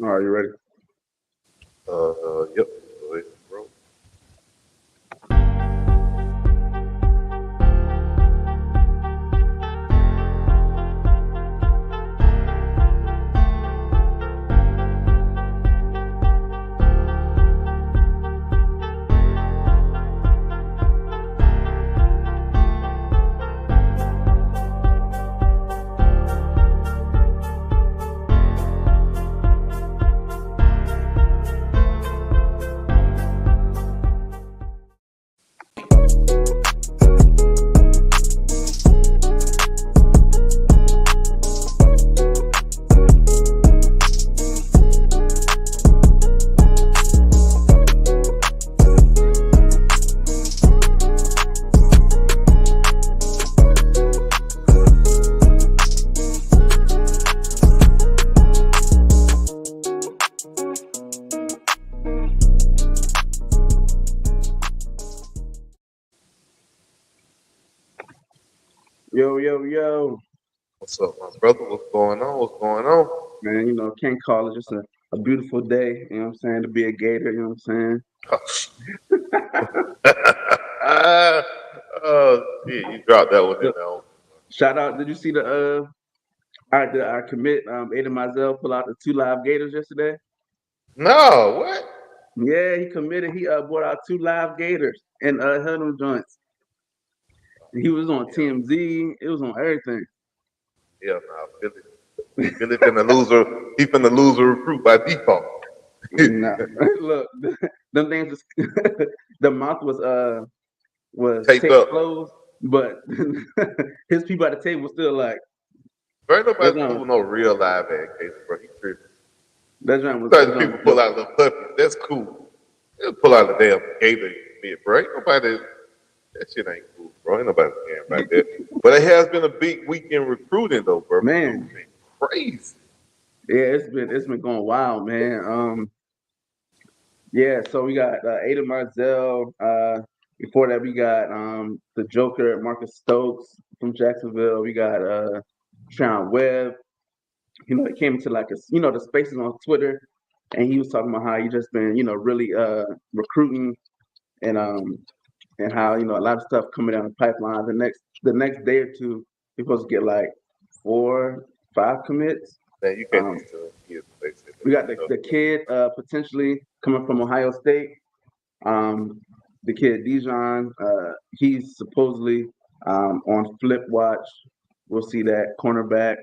All right, you ready? Yep. Go ahead, bro. Yo, yo, yo, What's up, my brother? What's going on? What's going on? man. Can't call it just a beautiful day. You know what I'm saying? To be a Gator. You know what I'm Oh, shit. Yeah, you dropped that one in saying? there. Shout out. Did you see the our commit Aiden Mizell pull out the two live Gators yesterday? No, what? Yeah, he committed. He brought out two live Gators and held them joints. He was on Yeah, TMZ. It was on everything. yeah, nah, Billy finna lose her. He finna lose a recruit by default. Nah, look, them things. The mouth was Taped taped up. closed, but his people at the table was still like Bro, ain't that nobody joint. fooling no real live ass case, bro. He tripping. That Sometimes joint people was pull dope. out little puppies. That's cool. They'll pull out the damn gator bit, bro. Ain't nobody. That shit ain't cool, bro. Ain't nobody caring about that. But it has been a big week in recruiting, though, bro. Recruiting Man, been crazy. yeah, it's been going wild, man. Yeah, so we got Ada Marzell. Before that, we got the Joker, Marcus Stokes from Jacksonville. We got Sean Webb. He came to like the spaces on Twitter, and he was talking about how he just been really recruiting and how a lot of stuff coming down the pipeline. The next day or two, we're supposed to get like 4, 5 commits. Man, you can't Um, just tell kids they say we got that stuff. the kid potentially coming from Ohio State. Um, the kid Dijon, he's supposedly on Flip Watch. We'll see that cornerback.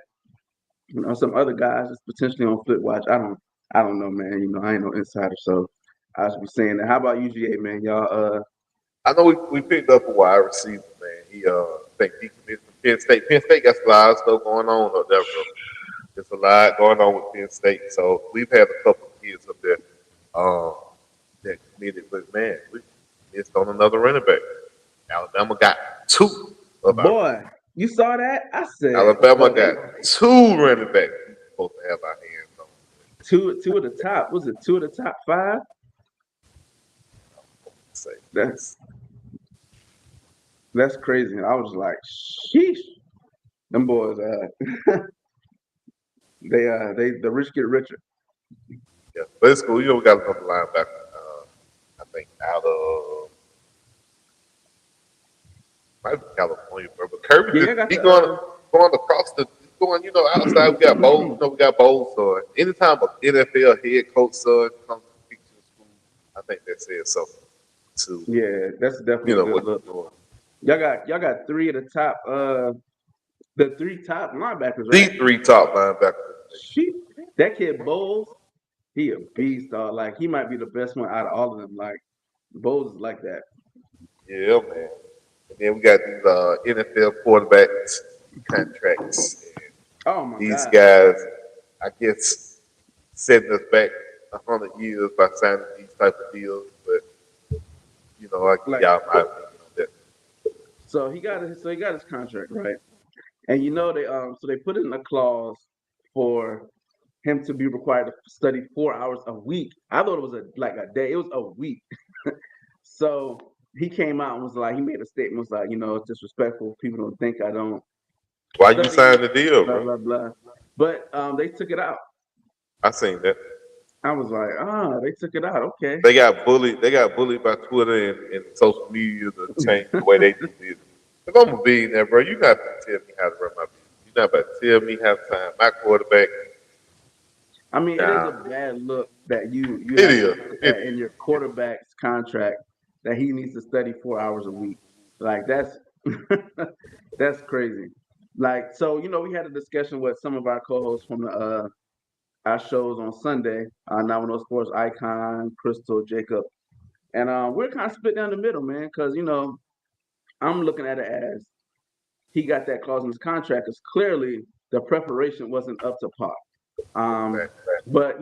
Some other guys is potentially on Flip Watch. I don't know, man. I ain't no insider, so I should be saying that. How about UGA, man? Y'all, I know we picked up a wide receiver, man. I think he committed from Penn State. Penn State got a lot of stuff going on up there, bro. There's a lot going on with Penn State. So we've had a couple of kids up there um, that committed, but man, we missed on another running back. Alabama got two of our boy, you saw that? I said, Alabama oh, they got two running backs we supposed to have our hands on. two of the top. Was it two of the top five? Say That that's crazy. I was like, sheesh. Them boys, they the rich get richer. yeah, but it's cool. We got another linebacker. I think out of might be California, bro. But Kirby Yeah, just I got he the going across the going. Outside we got Bowles. We got Bowles. So anytime an NFL head coach son comes to teach in school, I think that says something to yeah, that's definitely a good what look. he's doing. Y'all got three of the top the three top linebackers, The right? three top linebackers. She that kid Bowles, he a beast, dog. Like he might be the best one out of all of them. Like Bowles is like that. Yeah, man. And then we got these NFL quarterbacks contracts. And Oh my these God. guys, I guess, setting us back 100 years by signing these type of deals. But I give Like y'all my opinion on that. so he got his contract, right? And they put in a clause for him to be required to study 4 hours a week. I thought it was a day. It was a week. So he came out and was like, he made a statement, was like, it's disrespectful. People don't think I don't Why you study, signed the deal, blah bro? blah blah. But they took it out. I seen that. I was like, they took it out. Okay. They got bullied. They got bullied by Twitter and social media to change the way they do business. If I'm a billionaire, bro, you're not about to tell me how to run my business. You're not about to tell me how to sign my quarterback. I mean, it is a Nah, bad look that you it have to is. put It that in is. your It is. quarterback's contract that he needs to study 4 hours a week. Like that's that's crazy. Like so, we had a discussion with some of our co-hosts from our shows on Sunday. Now we know sports icon, Crystal, Jacob, and we're kind of split down the middle, man. Because I'm looking at it as he got that clause in his contract because clearly the preparation wasn't up to par. Um, Fact. but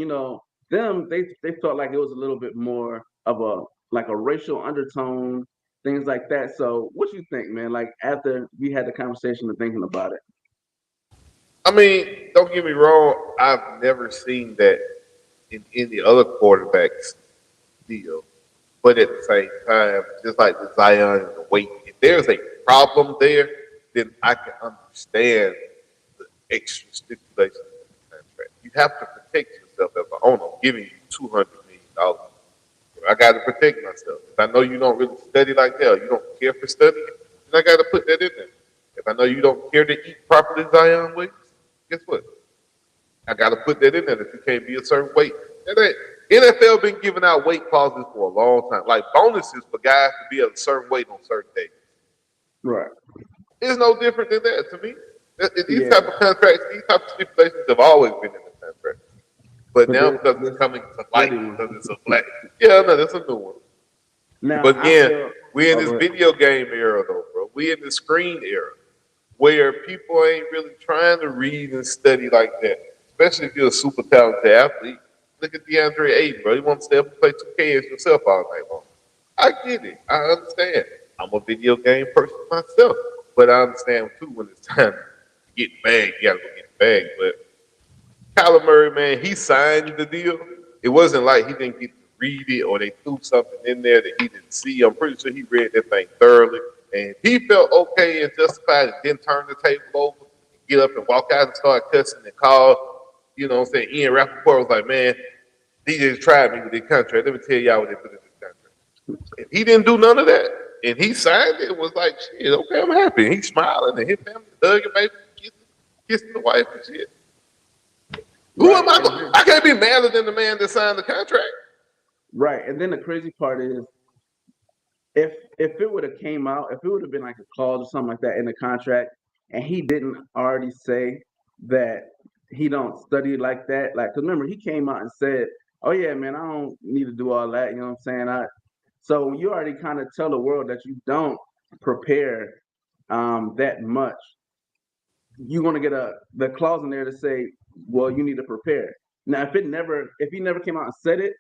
them they felt like it was a little bit more of a like a racial undertone, things like that. So what you think, man? Like after we had the conversation and thinking about it. I mean, don't get me wrong. I've never seen that in any other quarterbacks deal. But at the same time, just like the Zion and the weight, if there's a problem there, then I can understand the extra stipulations in the contract. You have to protect yourself as an owner. I'm giving you $200 million. I got to protect myself. If I know you don't really study like that, or you don't care for studying, then I got to put that in there. If I know you don't care to eat properly, Zion Williams, guess what? I got to put that in there that you can't be a certain weight. And that NFL been giving out weight clauses for a long time, like bonuses for guys to be at a certain weight on certain days. Right. It's no different than that to me. These Yeah. type of contracts, these type of stipulations have always been in the contract. But But now this because it's this coming to light, study one. because it's a black, yeah, no, that's a new one. Now But I again, feel. we in Oh, this go ahead. video game era though, bro. We in the screen era where people ain't really trying to read and study like that. Especially if you're a super talented athlete. Look at DeAndre Ayton, bro. He wants to stay up and play 2K as yourself all night long. I get it. I understand. I'm a video game person myself. But I understand too when it's time to get the bag, you gotta go get the bag. But Kyler Murray, man, he signed the deal. It wasn't like he didn't get to read it or they threw something in there that he didn't see. I'm pretty sure he read that thing thoroughly. And he felt okay and justified and didn't turn the table over, get up and walk out and start cussing and call, what I'm saying? Ian Rappaport was like, man, they just tried me with their contract. Let me tell y'all what they put in this contract. And he didn't do none of that. And he signed it and was like, shit, okay, I'm happy. And he's smiling and his family hugging, baby, kissing the wife and shit. Who Right. am I? And then, I can't be madder than the man that signed the contract. right. And then the crazy part is if it would have came out, if it would have been like a clause or something like that in the contract, and he didn't already say that he don't study like that, like, cause remember he came out and said, "Oh yeah, man, I don't need to do all that." You know what I'm saying? So you already kind of tell the world that you don't prepare that much. You're gonna get the clause in there to say, "Well, you need to prepare." Now, if he never came out and said it,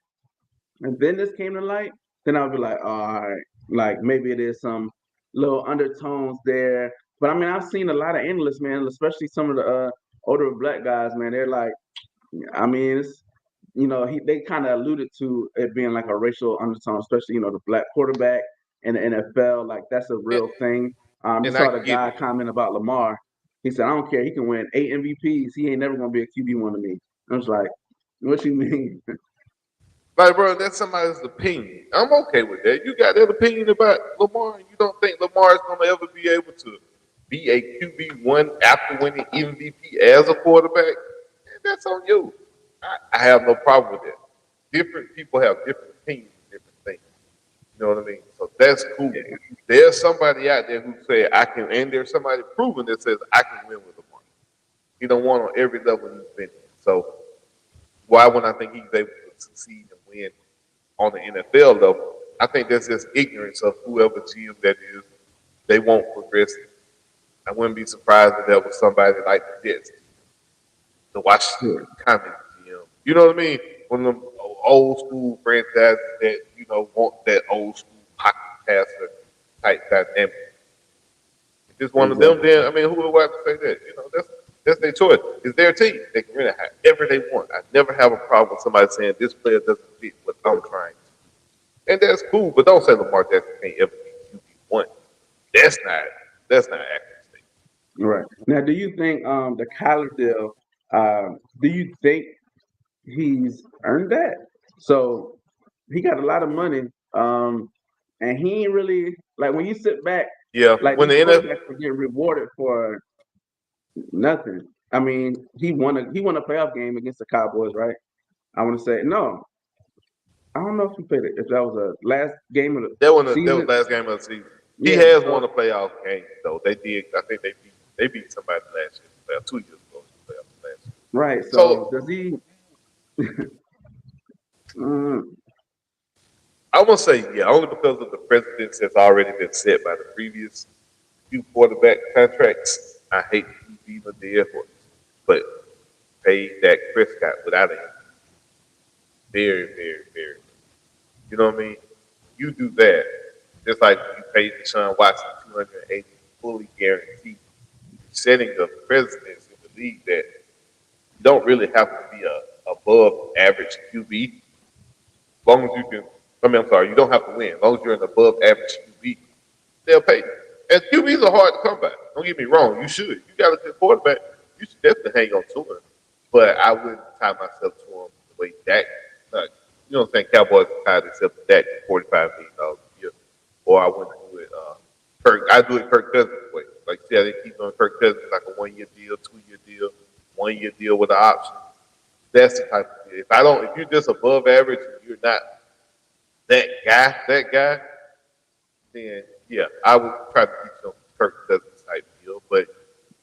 and then this came to light, then I'll be like, oh, all right, like maybe it is some little undertones there. But I mean, I've seen a lot of analysts, man, especially some of the older black guys, man. They're like, I mean, it's they kind of alluded to it being like a racial undertone, especially the black quarterback in the NFL. Like that's a And, real thing. You and I saw the get guy it. comment about Lamar. He said, "I don't care. He can win 8 MVPs. He ain't never gonna be a QB1 to me." I was like, "What you mean?" Like, bro, that's somebody's opinion. I'm okay with that. You got that opinion about Lamar, and you don't think Lamar is going to ever be able to be a QB1 after winning MVP as a quarterback? That's on you. I have no problem with that. Different people have different opinions, different things. You know what I mean? So that's cool. There's somebody out there who said I can, and there's somebody proven that says I can win with Lamar. He don't want on every level he's been in. So why would I think he's able to succeed and win on the NFL level? I think that's just ignorance of whoever GM that is. They won't progress. I wouldn't be surprised if that was somebody like the Jets, the Washington Sure. Commanders GM. You know what I mean? One of them old school franchises that want that old school pocket passer type dynamic. If it's one of them, Exactly. then I mean, who do I have to say that? That's their choice. It's their team. They can really have whatever they want. I never have a problem with somebody saying this player doesn't fit what I'm trying to. And that's cool, but don't say Lamar Jackson can't ever be QB1. That's not accurate statement. Right. Now, do you think the Kyler deal? Do you think he's earned that. So he got a lot of money. And he ain't really like when you sit back, Yeah, like when these the NFL, quarterbacks are getting rewarded for nothing. I mean, he won a playoff game against the Cowboys, right? I want to say no. I don't know if he played it. If that was a last game of the that was season. last game of the season. He Yeah. has won So a playoff game though. They did. I think they beat somebody last year. 2 years ago. In the playoffs last year. right. So So does he? Mm, I want to say yeah, only because of the precedence that's already been set by the previous few quarterback contracts. I hate to keep even there, but pay Dak Prescott without a very, very, very. You know what I mean? You do that, just like you paid Deshaun Watson 280 fully guaranteed, setting the precedence in the league that you don't really have to be a above average QB. As long as you can, I'm sorry, you don't have to win. As long as you're an above average QB, they'll pay you. And QBs are hard to come by. Don't get me wrong. You should. You got a good quarterback. You should definitely hang on to him. But I wouldn't tie myself to him the way Dak. Like, you know what I'm saying? Cowboys tied themselves to Dak for $45 million a year. Or I wouldn't do it. Kirk. I do it Kirk Cousins way. Like, see how they keep on Kirk Cousins like a 1 year deal, 2 year deal, 1 year deal with an option. That's the type of deal. If you're just above average and you're not that guy, then yeah, I would try to get some Kirk Cousins type deal. But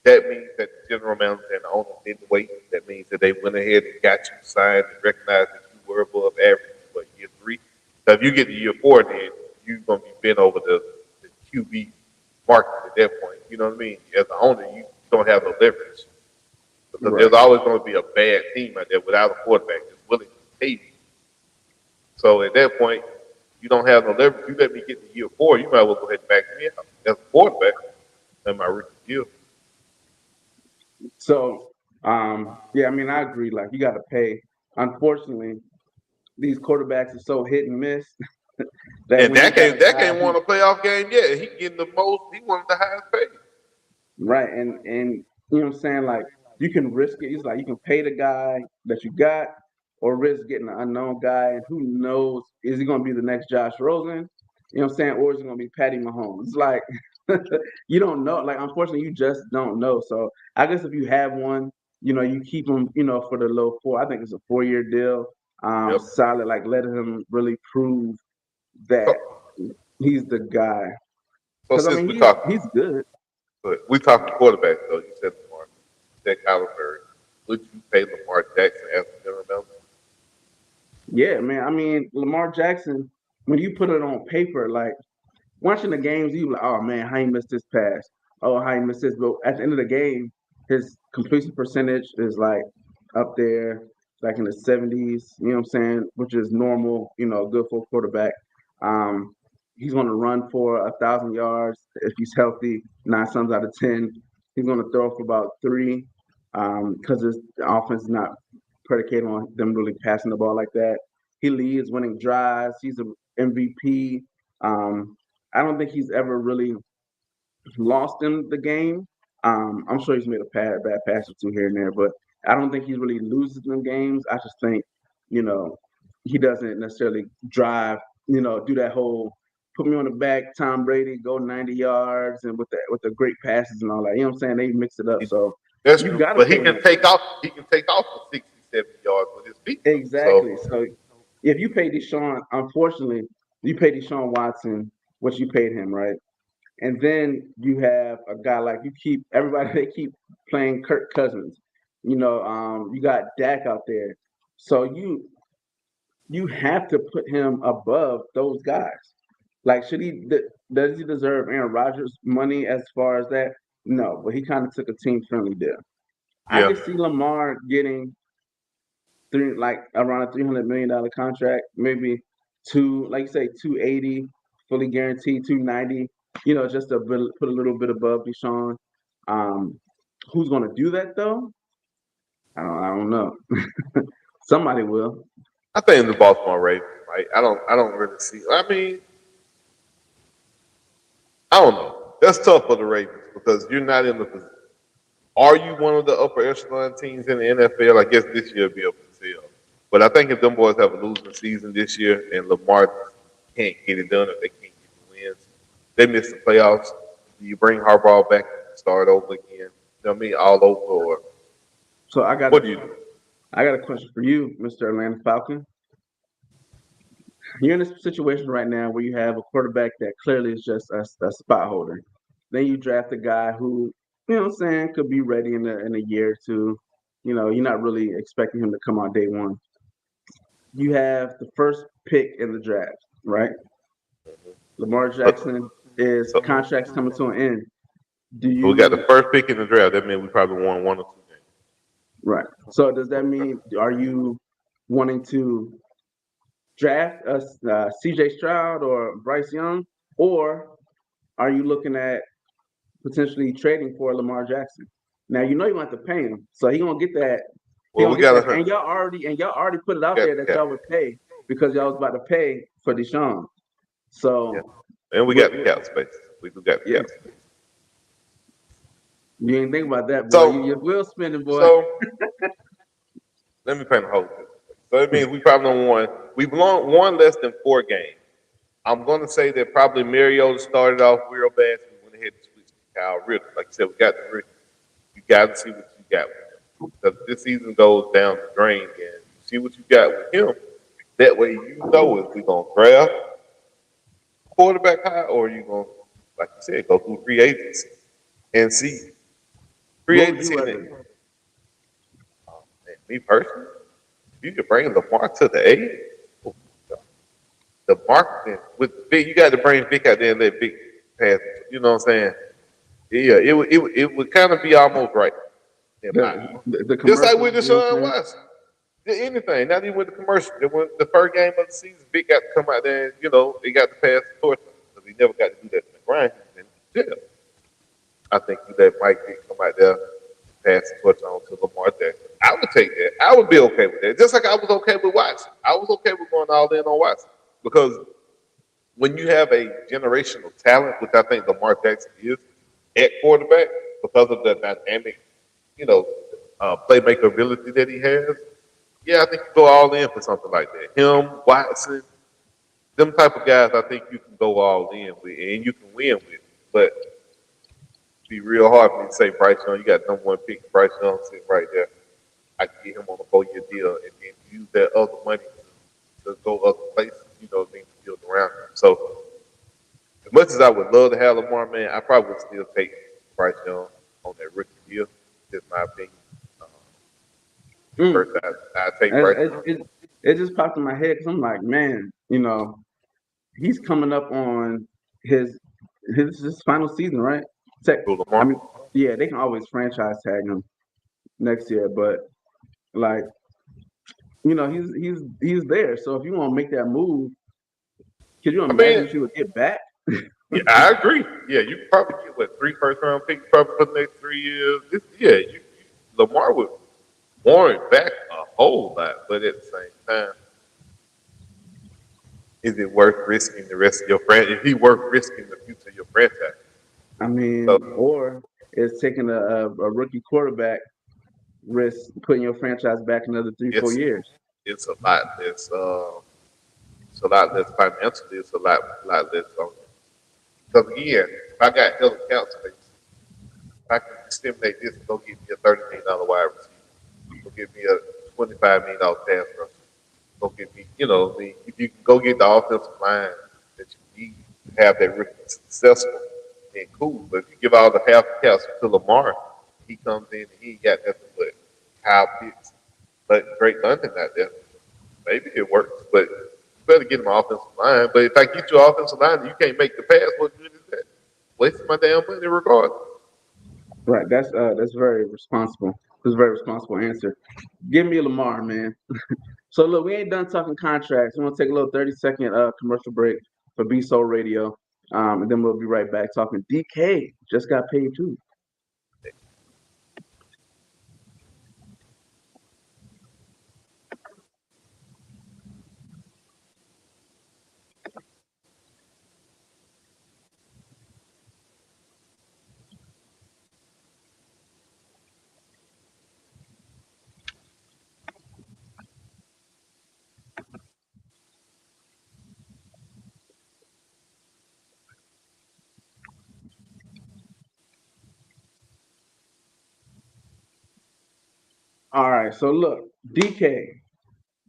that means that the general manager and the owner didn't wait. That means that they went ahead and got you signed and recognized that you were above average for year 3. So if you get to year 4, then you're gonna be bent over the QB market at that point. You know what I mean? As the owner, you don't have no leverage because right. there's always going to be a bad team out there without a quarterback that's willing to pay you. So at that point, you don't have no leverage. You let me get to year 4, you might as well go ahead and back me out as a quarterback in my rookie deal. So yeah, I mean, I agree. Like you got to pay. Unfortunately, these quarterbacks are so hit and miss that And when you Dak got a ain't Dak guy ain't won who a playoff game yet. He getting the most. He won the highest paid. right and you know what I'm saying, like you can risk it. It's like you can pay the guy that you got, or risk getting an unknown guy, and who knows is he going to be the next Josh Rosen? You know what I'm saying, or is it going to be Patty Mahomes? It's like you don't know. Like unfortunately, you just don't know. So I guess if you have one, you keep him, for the low four. I think it's a 4-year deal. Yep. Solid. Like let him really prove that So, he's the guy. so Because I since mean, we he's talk, he's good. but we talking quarterback though. You said Lamar, you said Kyler Murray. Would you pay Lamar Jackson as a general manager? Yeah, man. I mean, Lamar Jackson. When you put it on paper, like watching the games, you like, oh man, how he missed this pass? Oh, how he missed this? But at the end of the game, his completion percentage is like up there, like in the 70s. You know what I'm saying? Which is normal. Good for a quarterback. Um, he's going to run for 1,000 yards if he's healthy. 9 times out of 10, he's going to throw for about 3, because his offense is not predicated on them really passing the ball like that. He leads winning drives. He's an MVP. Um, I don't think he's ever really lost in the game. I'm sure he's made a bad pass or two here and there, but I don't think he really loses in games. I just think, you know, he doesn't necessarily drive, do that whole put me on the back, Tom Brady, go 90 yards and with the great passes and all that. You know what I'm saying? They mix it up. So That's you true. gotta But he pay can him. take off. He can take off for 60, 70 yards with his feet. Though. Exactly. So So if you pay Deshaun, unfortunately, you pay Deshaun Watson what you paid him, right? And then you have a guy like you keep everybody they keep playing Kirk Cousins. You got Dak out there. So you have to put him above those guys. Like does he deserve Aaron Rodgers money as far as that? No, but he kind of took a team friendly deal. I yeah, could see Lamar getting like around a $300 million contract, maybe like you say, 280 fully guaranteed, 290. Just put a little bit above Deshaun. Um, who's going to do that though? I don't know. Somebody will. I think the Baltimore Ravens. Right? I don't really see. I mean, I don't know. That's tough for the Ravens because you're not in the position. Are you one of the upper echelon teams in the NFL? I guess this year will be able to tell. But I think if them boys have a losing season this year and Lamar can't get it done, if they can't get the wins, they miss the playoffs. You bring Harbaugh back and start over again. You know what I mean? All over. Or So what do you do? I got a question for you, Mr. Atlanta Falcon. You're in a situation right now where you have a quarterback that clearly is just a spot holder. Then you draft a guy who, you know what I'm saying, could be ready in a year or two. You know, you're not really expecting him to come out day one. You have the first pick in the draft, right? Lamar So, Jackson is so contract's coming to an end. Do we got the you first pick in the draft. That means we probably won one or two games. right? So does that mean are you wanting to draft C.J. Stroud or Bryce Young, or are you looking at potentially trading for Lamar Jackson? Now you know you want to pay him, so he gonna get that. He Well, gonna we get got that, a and y'all already put it we out got there the that cap. y'all would pay because y'all was about to pay for Deshaun. Yeah, So, and we what, got the cap space. We do got the yeah, cap space. you ain't think about that, boy. You So, will spending, boy. so let me paint a whole picture. So it means we probably don't won. We belong won less than 4 games. I'm going to say that probably Mariota started off real bad. So we went ahead and switched to Kyle Ridley. Like I said, we got the Ridley. You got to see what you got with him. Because this season goes down the drain, and you see what you got with him. That way, you know if we're going to draft quarterback high or you going to, like you said, go through free agency and see. Free What would agency, you and rather? me personally, if you could bring Lamar to the A, oh, the marketing with Vic, you got to bring Vic out there and let Vic pass. You know what I'm saying? Yeah, it would kind of be almost right in my The, opinion. the Just like with commercials, you know what Deshaun I'm saying? Watson. Anything, not even with the commercial. It was the first game of the season. Vic got to come out there and, he got to pass the torch because he never got to do that in the grind. He was in jail. I think you let Mike Vick come out there, pass the torch on to Lamar Jackson. I would take that. I would be okay with that. Just like I was okay with Watson. I was okay with going all in on Watson because when you have a generational talent, which I think Lamar Jackson is at quarterback because of the dynamic, you know, playmaker ability that he has, yeah, I think you go all in for something like that. Him, Watson, them type of guys, I think you can go all in with and you can win with. But it'd be real hard for me to say Bryce Young. You got number one pick, Bryce Young sitting right there. I can get him on a 4-year deal and then use that other money to go other places, things to build around him. So as much as I would love to have Lamar, man, I probably would still take Bryce Young on that rookie deal. Just my opinion. Uh, Mm. First, I take It, Bryce it, Young. it, it just popped in my head because I'm like, man, he's coming up on his his final season, right? Tech, Who, I Lamar? mean, yeah, they can always franchise tag him next year, but like, he's there. So if you want to make that move, could you I mean, imagine if you would get back? yeah, I agree. Yeah, you could probably get what 3 first-round picks probably for the next 3 years. Lamar would warrant back a whole lot, but at the same time, is it worth risking the rest of your franchise? Is he worth risking the future of your franchise? I mean, So or it's taking a rookie quarterback risk, putting your franchise back another 3, 4 it's years. it's a lot less. It's a lot less financially. It's a lot less. Because again, if I got hella cap space, I can stimulate this and go get me a $30 million wide receiver. Go get me a $25 million pass rusher. Go get me, I mean, if you can go get the offensive line that you need to have that rookie successful, then cool. But if you give all the half caps to Lamar, he comes in and he ain't got nothing but Kyle Pitts, but Drake London out there. Maybe it works, but you better get him an offensive line. But if I get you an offensive line and you can't make the pass, what good is that? Wasting my damn money regardless. Right. That's very responsible. That's a very responsible answer. Give me Lamar, man. So look, we ain't done talking contracts. We're gonna take a little 30-second commercial break for B Soul Radio. And then we'll be right back talking DK. Just got paid too. All right, so look, DK,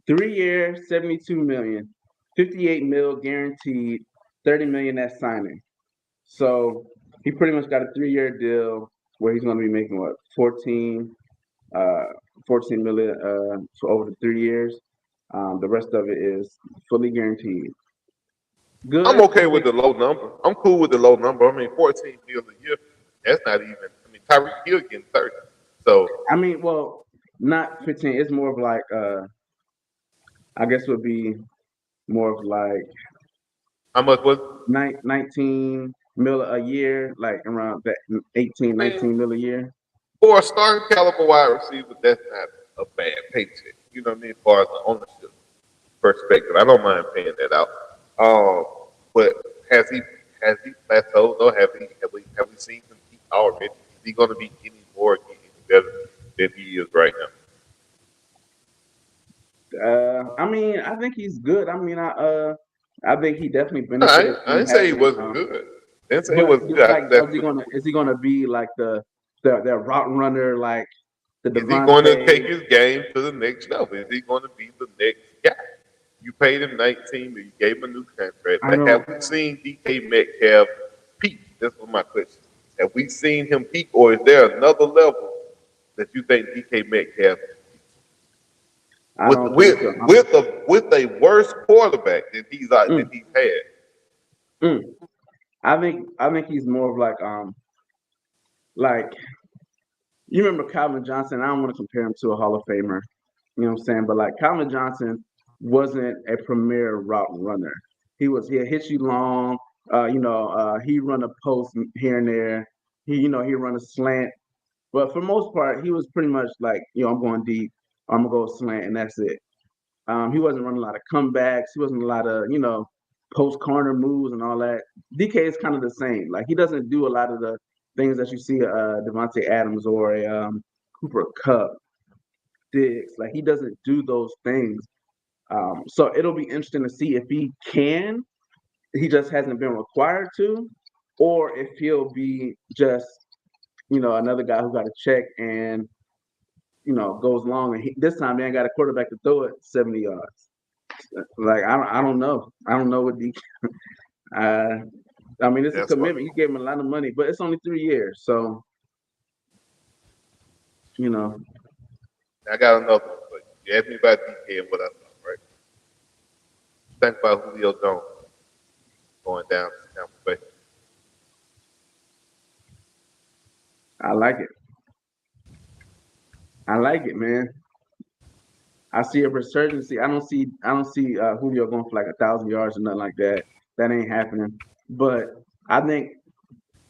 3 year, 72 million, 58 mil guaranteed, 30 million at signing. So he pretty much got a 3 year deal where he's going to be making what uh, 14 million for over the 3 years. The rest of it is fully guaranteed. I'm Good. okay with the low number. I'm cool with the low number. I mean, 14 mil a year. That's not even. I mean, Tyreek Hill getting 30. So I mean, well, not 15. It's more of like I guess would be more of like how much was? 19 mil a year, like around that 18, I mean, 19 mil a year. for a starting caliber wide receiver, that's not a bad paycheck. You know what I mean? As far as the ownership perspective, I don't mind paying that out. But has he plateaued though? Have we seen him peak already? Is he going to be any more any better than he is right now? I mean, I think he's good. I mean, I think he definitely No, benefited I from didn't say he having. wasn't good. I didn't say he But wasn't good. like, is he gonna be like the route runner like the Is he going to take Devontae? his game to the next level? Is he going to be the next guy? You paid him 19, but you gave him a new contract. I But have don't. we seen DK Metcalf peak? That's what my question. Have we seen him peak, or is there another level that you think DK Metcalf I with don't think with so. with a worse quarterback than Mm, he's had? mm. I think he's more of like you remember Calvin Johnson. I don't want to compare him to a Hall of Famer. You know what I'm saying? But like Calvin Johnson wasn't a premier route runner. He'll hit you long. He run a post here and there. He run a slant. But for the most part, he was pretty much like, I'm going deep. I'm gonna go slant, and that's it. He wasn't running a lot of comebacks. He wasn't a lot of, post corner moves and all that. DK is kind of the same. Like he doesn't do a lot of the things that you see Devontae Adams or a Cooper Cup, Diggs. Like he doesn't do those things. So it'll be interesting to see if he can. He just hasn't been required to, or if he'll be just another guy who got a check and goes long. And this time they ain't got a quarterback to throw it 70 yards. Like I don't know. I don't know what DK. Uh, I mean, it's a That's what commitment. You gave him a lot of money, but it's only 3 years. So you know, I got another one for you. You asked me about DK and what I thought, right? Think about Julio Jones going down to Tampa Bay. I like it. I like it, man. I see a resurgence. I don't see Julio going for like 1,000 yards or nothing like that. That ain't happening. But I think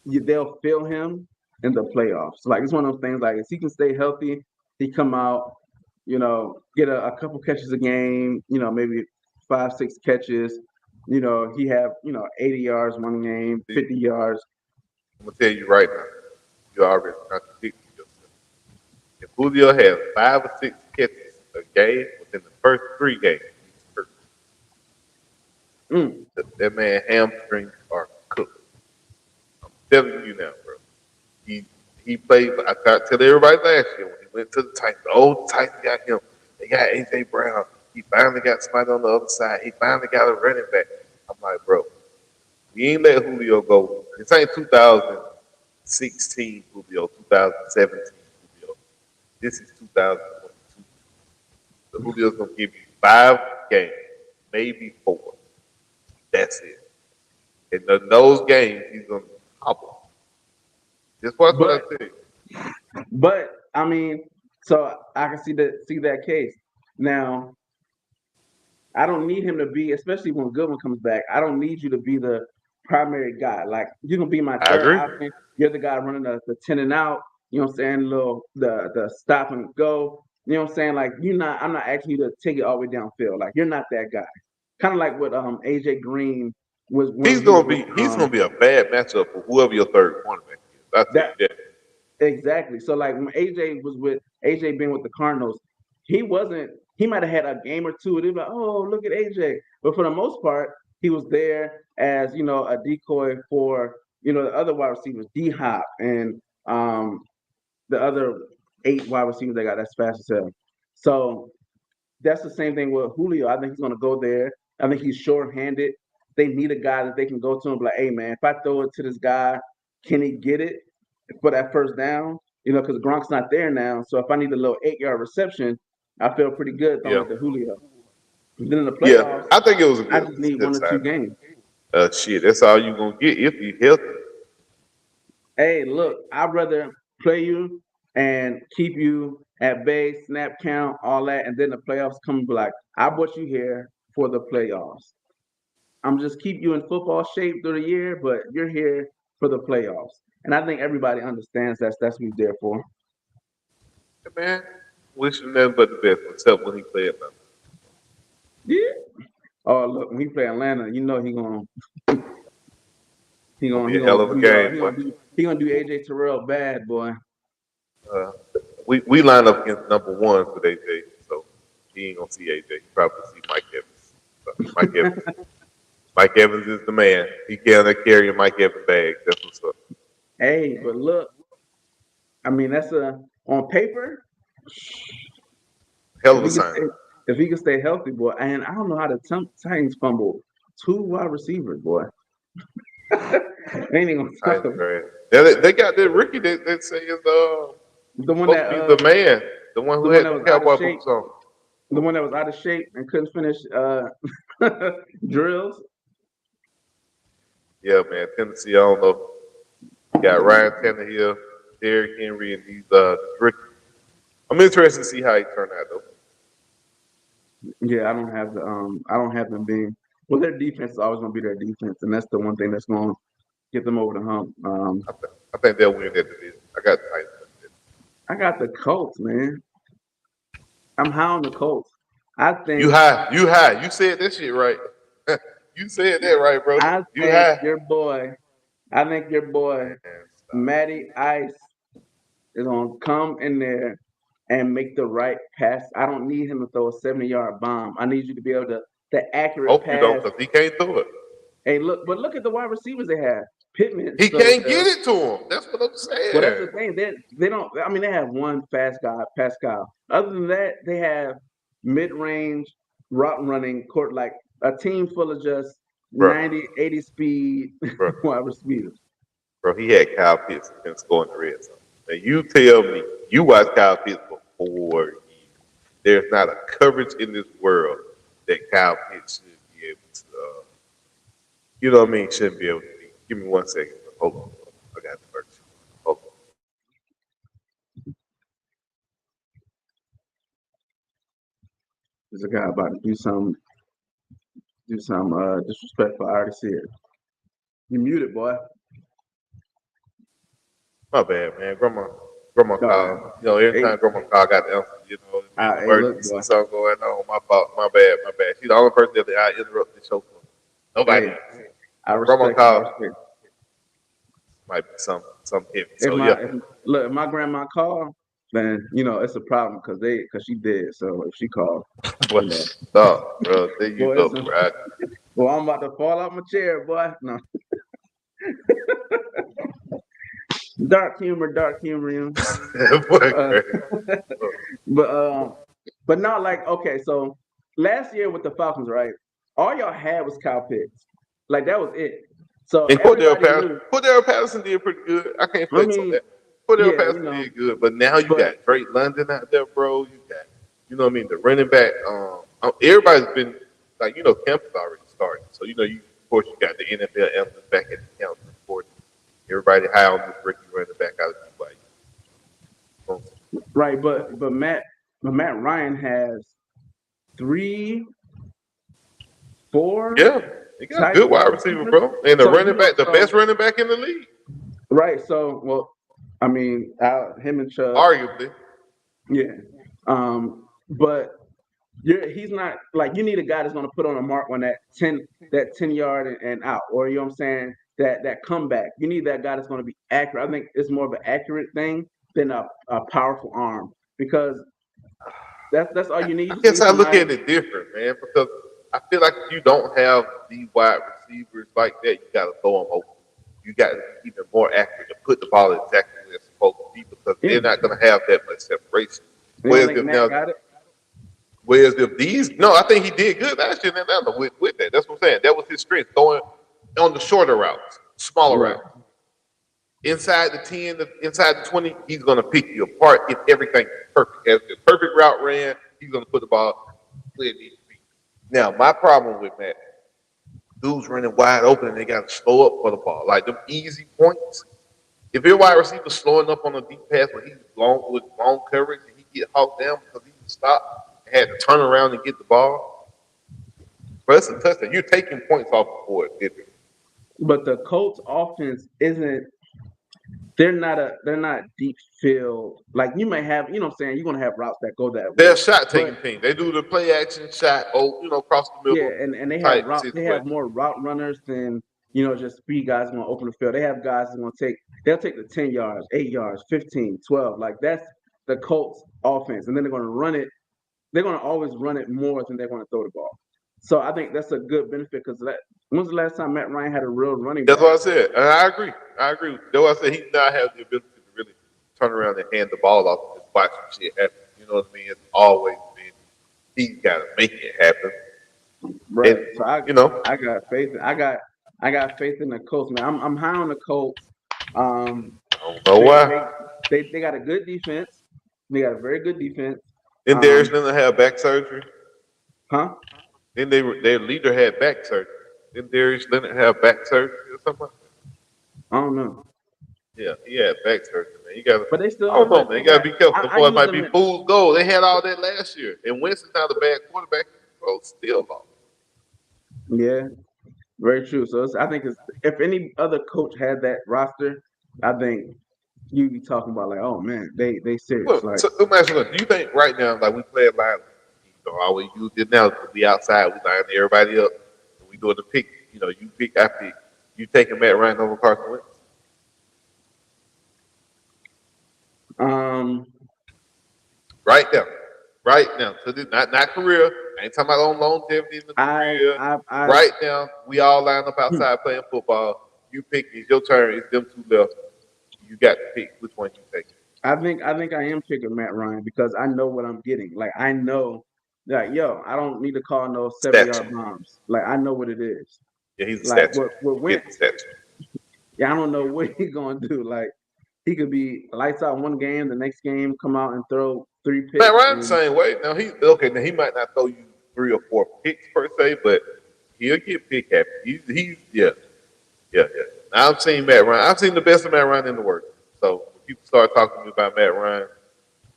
they'll feel him in the playoffs. Like it's one of those things. Like if he can stay healthy, he come out, get a couple catches a game. Maybe 5, 6 catches. He have 80 yards one game, See, 50 yards. I'm gonna tell you right now, you already contradicted yourself. If Julio has 5 or 6 catches a game within the first 3 games, he's hurt. Mm, That man hamstrings are cooked. I'm telling you now, bro. He he played. I got to tell everybody last year when he went to the Titans. The old Titans got him. They got AJ Brown. He finally got somebody on the other side. He finally got a running back. I'm like, bro, we ain't let Julio go. This ain't 2016 Julio, 2017 Julio. This is 2022. The Julio's gonna give you 5 games, maybe 4. That's it. And in those games, he's gonna hobble. Just watch what I but tell you. I mean, so I can see that case. Now I don't need him to be, especially when Goodwin comes back. I don't need you to be the primary guy. Like you can be my I third agree. option. You're the guy running the 10 and out. You know what I'm saying? Little the stop and go. You know what I'm saying? Like you're not. I'm not asking you to take it all the way downfield. Like you're not that guy. Kind of like what AJ Green was He's when he was gonna with be he's gonna be a bad matchup for whoever your third cornerback is. I tell that you that. exactly. So like when AJ was with AJ being with the Cardinals, he wasn't. He might have had a game or two. They'd be like, "Oh, look at AJ," but for the most part, he was there as a decoy for the other wide receivers, D Hop and the other. 8 wide receivers that got as fast as him. So that's the same thing with Julio. I think he's gonna go there. I think he's short-handed. They need a guy that they can go to and be like, hey man, if I throw it to this guy, can he get it for that first down? Because Gronk's not there now. So if I need a little 8-yard reception, I feel pretty good throwing Yeah. it to Julio. Then in the Yeah. playoffs, I think it was a I good, just need good 1 or 2 sign. games. Shit, that's all you gonna get if you healthy. Hey, look, I'd rather play you and keep you at bay, snap count, all that, and then the playoffs come and be like, I brought you here for the playoffs. I'm just keep you in football shape through the year, but you're here for the playoffs. And I think everybody understands that's what he's there for. Hey, man, wish him nothing but the best, except when he played Atlanta. Yeah. Oh, look, when he play Atlanta, he gonna Be a hell of a game, boy. he gonna do AJ Terrell bad, boy. We line up against number 1 for AJ, so he ain't gonna see AJ. He probably see Mike Evans. So Mike Evans is the man. He can't carry Mike Evans bag. That's what's up. Hey, but look, I mean that's on paper. Hell of a sign. If he can stay healthy, boy, and I don't know how the Titans fumbled 2 wide receivers, boy. They ain't even gonna talk about They got that Ricky that say is the one supposed to be the man, the one who had the cowboy boots on. The one that was out of shape and couldn't finish drills. Yeah, man. Tennessee, I don't know. You got Ryan Tannehill, Derrick Henry, and these Ricky. I'm interested to see how he turned out though. Yeah, I don't have them being. Well, their defense is always going to be their defense, and that's the one thing that's going to get them over the hump. I think they'll win that division. I got the Titans. I got the Colts, man. I'm high on the Colts. I think you high. You said that shit right. You said that right, bro. I think your boy Matty Ice is gonna come in there and make the right pass. I don't need him to throw a 70-yard bomb. I need you to be able to the accurate Hope pass. you don't, because he can't throw it. Hey, look at the wide receivers they have. Pittman. He can't get it to him. That's what I'm saying. Well, that's the thing. They don't. I mean, they have one fast guy, Pascal. Other than that, they have mid-range route running court, like a team full of just 90, 80 speed wide receivers. Bro, he had Kyle Pitts and scoring the red zone. Now you tell me you watched Kyle Pitts for 4 years. There's not a coverage in this world that Kyle Pitts should be able to. You know what I mean? Shouldn't be able to. Give me 1 second. Hold on. I got the first. Hold on. There's a guy about to do some disrespectful. I already see it. You muted, boy. My bad, man. Grandma called. You know, every time Grandma called, I got the answer. You know, emergency, something going on. My fault. My bad. She's the only person that I interrupt the show for. Nobody. Grandma called. Might be some heavy. If my grandma called, then it's a problem because she did. So if she called, stop, bro. There you go, bro. Well, I'm about to fall out my chair, boy. No. Dark humor. But not like, okay, so last year with the Falcons, right? All y'all had was Kyle Pitts. Like that was it. So Cordell Patterson did pretty good. I can't flex on that. Cordell Patterson did good, but now you got Drake London out there, bro. You got, what I mean, the running back. Everybody's been like, camp is already started. So of course you got the NFL analysts back at the camp reporting. Everybody high on this rookie running back out of the Right, but Matt Ryan has 3, 4. Yeah, he got a good wide receiver, bro, and the running back, the best running back in the league. Right. So, well, I mean, him and Chubb, arguably. Yeah. But he's not like, you need a guy that's going to put on a mark on that 10-yard and out, or you know what I'm saying. That comeback. You need that guy that's going to be accurate. I think it's more of an accurate thing than a powerful arm, because that's all you need. I guess I look at it different, man, because I feel like if you don't have the wide receivers like that, you got to throw them open. You got to be even more accurate to put the ball exactly where it's supposed to be, because they're not going to have that much separation. You don't Whereas think if Matt now, got it? whereas if these, no, I think he did good last year in Atlanta with that. That's what I'm saying. That was his strength, throwing on the shorter routes, smaller Right. routes. Inside the 10, inside the 20, he's going to pick you apart if everything is perfect. If the perfect route ran, he's going to put the ball where it needs to be. Now, my problem with Matt, dudes running wide open and they got to slow up for the ball. Like them easy points. If your wide receiver slowing up on a deep pass when he's long with long coverage and he get hawked down because he stopped and had to turn around and get the ball, but it's a touchdown. You're taking points off the board. But the Colts offense isn't. They're not deep field. Like you may have, you know what I'm saying, you're gonna have routes that go that way. They're a shot taking But team. They do the play action shot, across the yeah, middle and they have type route they have situation. more route runners than just speed guys gonna open the field. They have guys that they'll take the 10 yards, 8 yards, 15, 12. Like that's the Colts offense. And then they're gonna always run it more than they're gonna throw the ball. So I think that's a good benefit because when's the last time Matt Ryan had a real running That's back? what I said. And I agree. That's what I said. He did not have the ability to really turn around and hand the ball off and just watch some shit happen. You know what I mean? It's always been he's got to make it happen. Right. And, So I got faith. I got faith in the Colts, man. I'm high on the Colts. I don't know They why. they got a good defense. They got a very good defense. Then Darius Leonard had back surgery. Huh? Then their leader had back surgery. Then Darius Leonard had back surgery or something. I don't know. Yeah, he had back surgery, man. You got But they to. still. I don't know, But man. You got to be careful. The boy use might them be fool's gold. They had all that last year, and Winston's not a bad quarterback. Bro, still lost. Yeah, very true. So I think if any other coach had that roster, I think you'd be talking about like, oh man, they serious. Well, Like, so let me ask you, do you think right now, like we play it live, I always use it now, we outside, we line everybody up, and we doing the pick, you pick, I pick, you taking Matt Ryan over Carson Wentz? um, Right now. So this not career. I ain't talking about on longevity in the career. I Right now, we all line up outside playing football. You pick, it's your turn, it's them two left. You got to pick which one you take. I think I am picking Matt Ryan because I know what I'm getting. Like I know that I don't need to call no 70-yard Statue. bombs. Like I know what it is. Yeah, he's a Like statue. what Get the Wentz, statue. I don't know what he's gonna do. Like he could be lights out one game, the next game come out and throw 3 Matt picks. Ryan the same way. Now now he might not throw you 3 or 4 picks per se, but he'll get pick happy. He's yeah. Now, I've seen Matt Ryan. I've seen the best of Matt Ryan in the work. So when people start talking to me about Matt Ryan,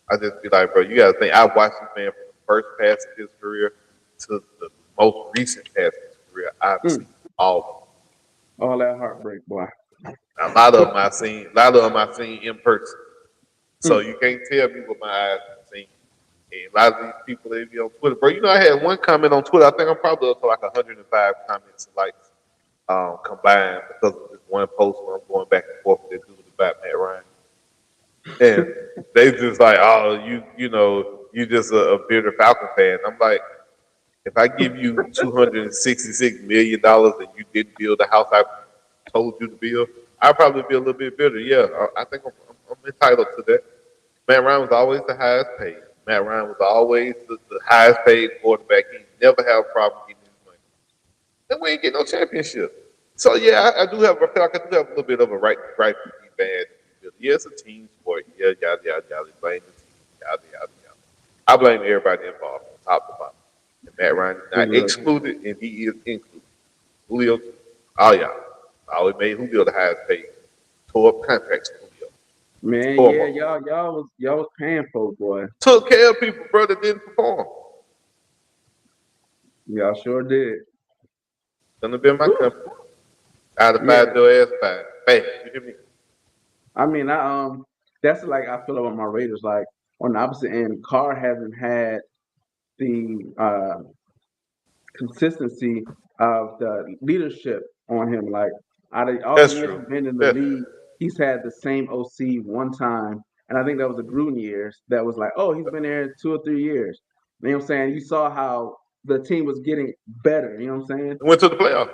I just be like, bro, you got to think. I watched this man from the first pass of his career to the most recent pass of his career. I've seen all of them. All that heartbreak, boy. A lot of them I seen in person. So you can't tell me what my eyes have seen. And a lot of these people they be on Twitter, bro. I had one comment on Twitter. I think I'm probably up to like 105 comments and likes combined because of this one post where I'm going back and forth with that dude about Matt Ryan. And they just like, oh, you just a bitter Falcon fan. I'm like, if I give you $266 million and you didn't build the house I told you to build, I'd probably be a little bit bitter. Yeah, I think I'm entitled to that. Matt Ryan was always the highest paid. Matt Ryan was always the highest paid quarterback. He never had a problem getting his money. And we ain't get no championship. So yeah, I feel like I do have a little bit of a right to be bad. Yeah, it's a team sport. Yeah, yada yada yada. Blame the team. Yada yada yada. I blame everybody involved, from top to bottom. And Matt Ryan is not excluded, and he is included. Julio, all y'all. I always made Julio the highest paid. Tore up contracts for Julio. Man, yeah, y'all was paying for it, boy. Took care of people, bro, that didn't perform. Y'all sure did. Gonna be my company. Out of five, your ass five. Hey, you hear me? I mean, that's like I feel about my Raiders. Like on the opposite end, Carr hasn't had the consistency of the leadership on him. Like out of all the years he's been in the league, he's had the same OC one time, and I think that was the Gruden years. That was like, oh, he's been there 2 or 3 years. You know what I'm saying? You saw how the team was getting better. You know what I'm saying? Went to the playoff.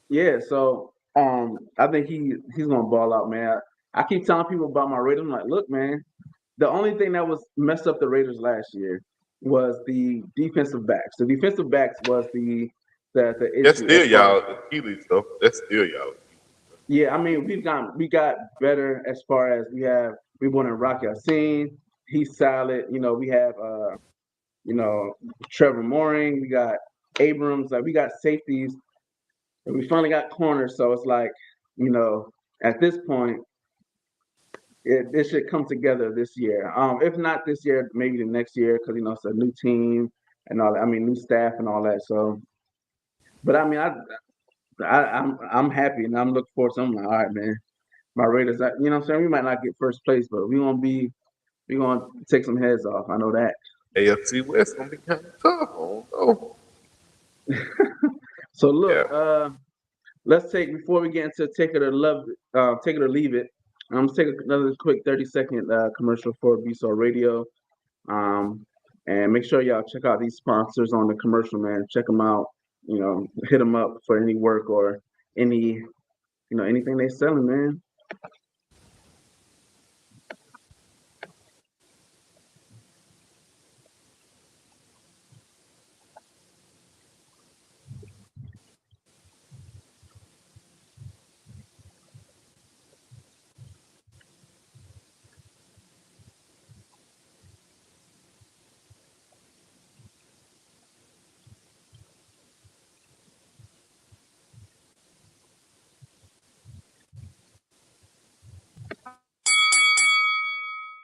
Yeah. So I think he's gonna ball out, man. I keep telling people about my Raiders. I'm like, look, man, the only thing that was messed up the Raiders last year was the defensive backs. The defensive backs was the That's issue as still far as y'all Achilles though. That's still y'all. yeah. I mean, we got better as far as we brought in Rocky Yassin. He's solid. You know, we have you know, Trevor Mooring. We got Abrams. Like we got safeties. And we finally got corners. So it's like, you know, at this point, it should come together this year. If not this year, maybe the next year, because you know it's a new team and all that. I mean, new staff and all that. So, but I mean, I'm happy and I'm looking forward to. I'm like, all right, man, my Raiders. You know what I'm saying? We might not get first place, but we gonna take some heads off. I know that. AFC West gonna be kind of tough. I don't know. So Yeah. look, let's take before we get into take it or leave it. I'm gonna take another quick 30-second commercial for BSO Radio. Um, and make sure y'all check out these sponsors on the commercial, man. Check them out. You know, hit them up for any work or any, anything they selling, man.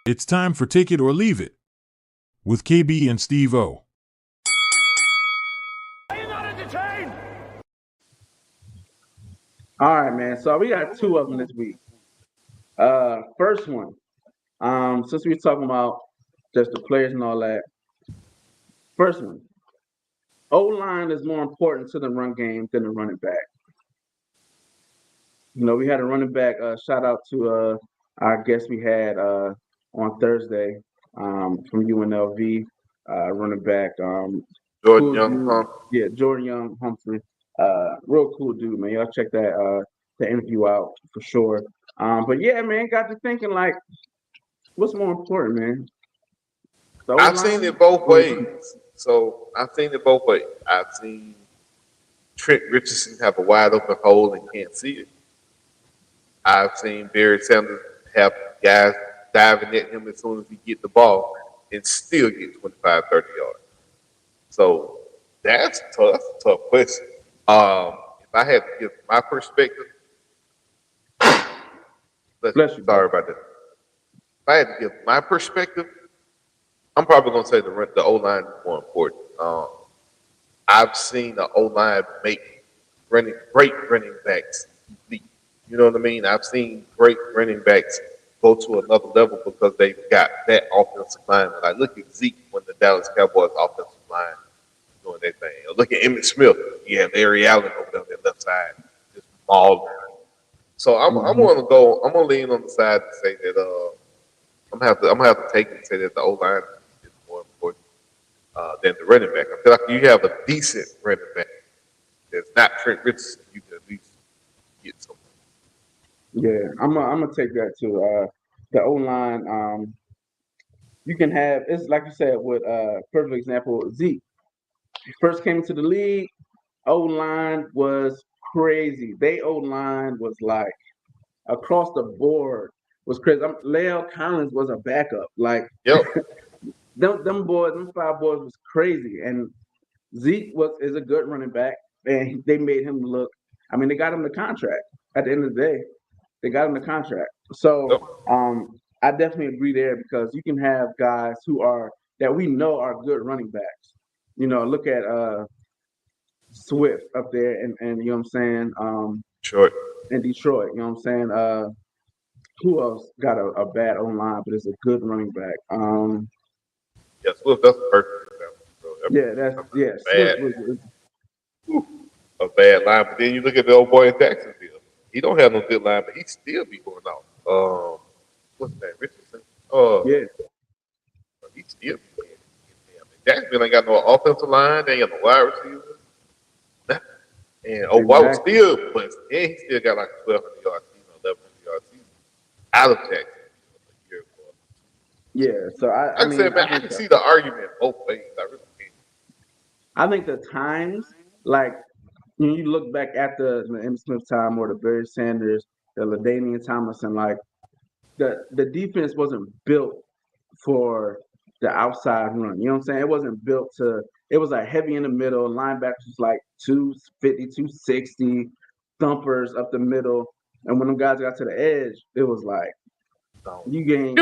It's time for Take It or Leave It with KB and Steve O. Are you not entertained? All right, man. So we got two of them this week. First one. Since we're talking about just the players and all that. First one. O-line is more important to the run game than the running back. You know, we had a running back. Shout out to our guest we had on Thursday from UNLV, running back. Jordan Cool Young, dude. huh? Yeah, Jordan Young Humphrey. Real cool dude, man. Y'all check that the interview out for sure. But yeah, man, got to thinking like, what's more important, man? The I've seen O-line it both or the running ways. So I've seen it both ways. I've seen Trent Richardson have a wide open hole and can't see it. I've seen Barry Sanders have guys diving at him as soon as he get the ball and still get 25, 30 yards. So that's tough, tough question. If I had to give my perspective, Bless you, sorry bro. about that. If I had to give my perspective, I'm probably going to say the O line is more important. I've seen the O line make great running backs elite. You know what I mean? I've seen great running backs go to another level because they've got that offensive line. Like look at Zeke when the Dallas Cowboys offensive line doing their thing. Or look at Emmitt Smith. Yeah, Larry Allen over there on their left side, just mauling. So I'm Mm-hmm. going to go. I'm going to lean on the side to say that I'm gonna have to take it and say that the O line is more important than the running back. I feel like you have a decent running back that's not Trent Richardson. You can at least get someone. Yeah, I'm gonna take that too. The O-line, you can have it's like you said with perfect example, Zeke. He first came into the league, O-line was crazy. They O-line was like across the board was crazy. Leo Collins was a backup. Like Yep. them boys, them five boys was crazy. And Zeke is a good running back, and they made him look. I mean, they got him the contract. At the end of the day, they got him the contract. Yep. So I definitely agree there because you can have guys that we know are good running backs. You know, look at Swift up there, and you know what I'm saying, Short. in Detroit. You know what I'm saying. Who else got a bad O line, but is a good running back? Yeah, Swift. That's a perfect example. So, Swift bad, was a bad line. But then you look at the old boy in Jacksonville. He don't have no good line, but he still be going off. What's his name? Richardson. yeah, He still be getting him. Jacksonville ain't got no offensive line. They ain't got no wide receiver. Nothing. And Boy was exactly. still, but he still got like 1,200 yard season, 1,100 yard season. out of Jacksonville a year ago. Yeah. So I Like I mean, said, man, I I think can so. see the argument both ways. I really can. I think the times, like when you look back at the Emmitt Smith time or the Barry Sanders, the LaDainian Tomlinson, like the defense wasn't built for the outside run. You know what I'm saying? It wasn't built to. It was like heavy in the middle. Linebackers was like 250, 260, thumpers up the middle. And when them guys got to the edge, it was like So, you ain't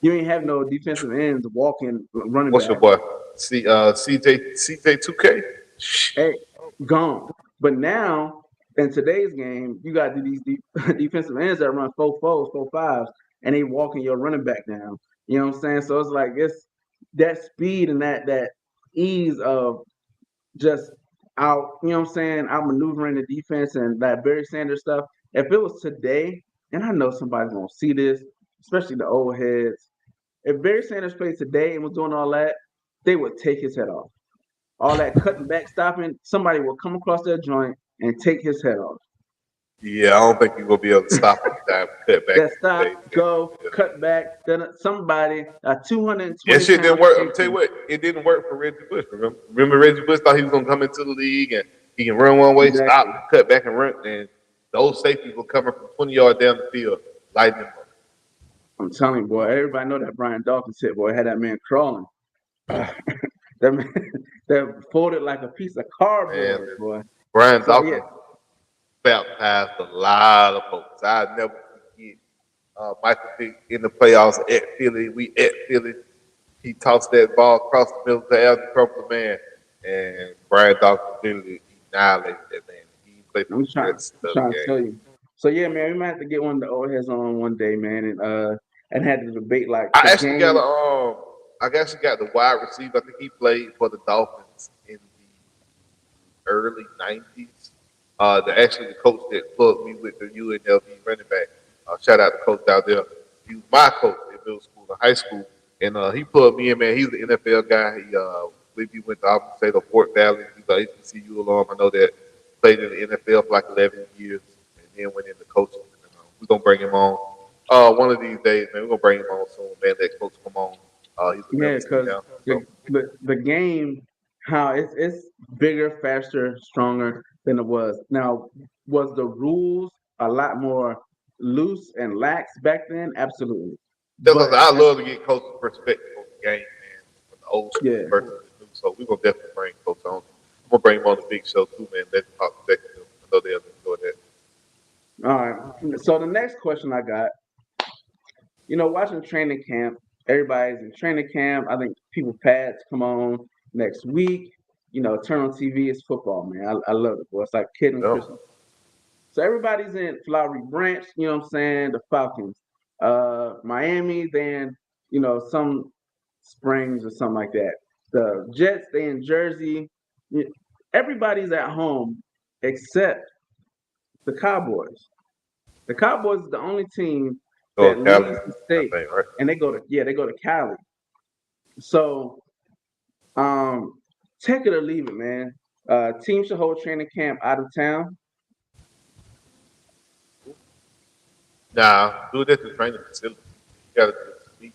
you ain't have no defensive ends walking running what's your back. boy? CJ 2K? Hey, gone. But now in today's game, you got these defensive ends that run 4.4s, 4.5s, and they walking your running back down. You know what I'm saying? So it's like it's that speed and that ease of just out, you know what I'm saying, out maneuvering the defense and that Barry Sanders stuff. If it was today, and I know somebody's gonna see this, especially the old heads, if Barry Sanders played today and was doing all that, they would take his head off. All that cutting back, stopping, somebody will come across that joint and take his head off. Yeah, I don't think you're gonna be able to stop him time cut back That in stop, today's game. go, Yeah. cut back, then somebody, a That 220 shit didn't pound work. I'm tell you safety. what, it didn't work for Reggie Bush. Remember Reggie Bush thought he was gonna come into the league and he can run one way, stop, Exactly. cut back and run, and those safeties were coming from 20 yards down the field, lighting him up. I'm telling you, boy, everybody know that Brian Dawkins hit, boy, had that man crawling. That man, that folded like a piece of Man, cardboard, boy. Brian So yeah, Dawkins baptized a lot of folks. I never forget Michael Vick in the playoffs at Philly. We at Philly. He tossed that ball across the middle to Alvin Crumpler, man, and Brian Dawkins literally annihilated that man. He played for I'm the trying, rest I'm of the trying to game. tell you. So yeah, man, we might have to get one of the old heads on one day, man, and had the debate like the I actually got game. I actually got the wide receiver. I think he played for the Dolphins in the early '90s. The coach that plugged me with the UNLV running back. Shout out to coach out there. He was my coach in middle school and high school, and he plugged me in. Man, he's an NFL guy. He went to Auburn State or Fort Valley. He's an HBCU alum. I know that. Played in the NFL for like 11 years, and then went into coaching. And, we're gonna bring him on one of these days, man. We're gonna bring him on soon, man. Let coach come on. He's a Yeah, member team because now. So the game, how it's bigger, faster, stronger than it was. Now, was the rules a lot more loose and lax back then? Absolutely. that's what But I love to get coach's perspective on the game, man, from the old school yeah, versus the new. So we're gonna definitely bring coach on. I'm gonna bring him on the big show too, man. Let's talk executive. I know they'll enjoy that. all right. So the next question I got, watching training camp, everybody's in training camp. I think people pads come on next week. Turn on TV, it's football, man. I love it, boy. It's like kid and Yeah. Christmas. So everybody's in Flowery Branch, you know what I'm saying? The Falcons. Miami, then, some Springs or something like that. The Jets, they in Jersey. Everybody's at home except the Cowboys. The Cowboys is the only team Go that to Cali, leaves the I state think, right? and they go to Cali. So take it or leave it, man. Team should hold training camp out of town. Nah, do it at the training facility. You gotta do it this week.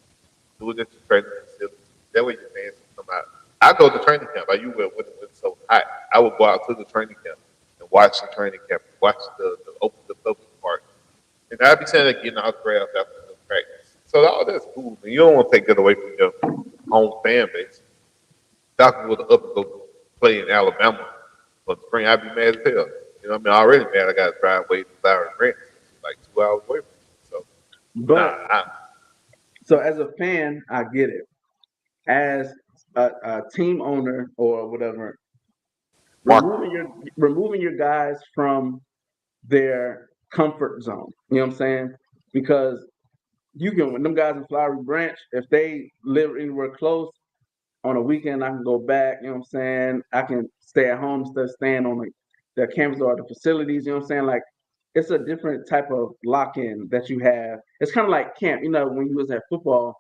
Do it at the training facility. That way your fans can come out. I go to training camp. Like you will when it's so hot. I would go out to the training camp and watch the training camp, watch the public part. And I'd be saying that getting autographs after the practice. So all that's cool. Man. You don't want to take that away from your home fan base. Falcons would up and go play in Alabama for the spring. I'd be mad as hell. You know what I mean? Already mad. I got to drive away to Flowery Branch. It's like 2 hours away from me. So, But nah, so as a fan, I get it. As a team owner or whatever, Mark, removing your guys from their comfort zone. You know what I'm saying? Because you can when them guys in Flowery Branch, if they live anywhere close on a weekend, I can go back. You know what I'm saying? I can stay at home instead of staying on the campus or the facilities. You know what I'm saying? Like it's a different type of lock in that you have. It's kind of like camp. When you was at football,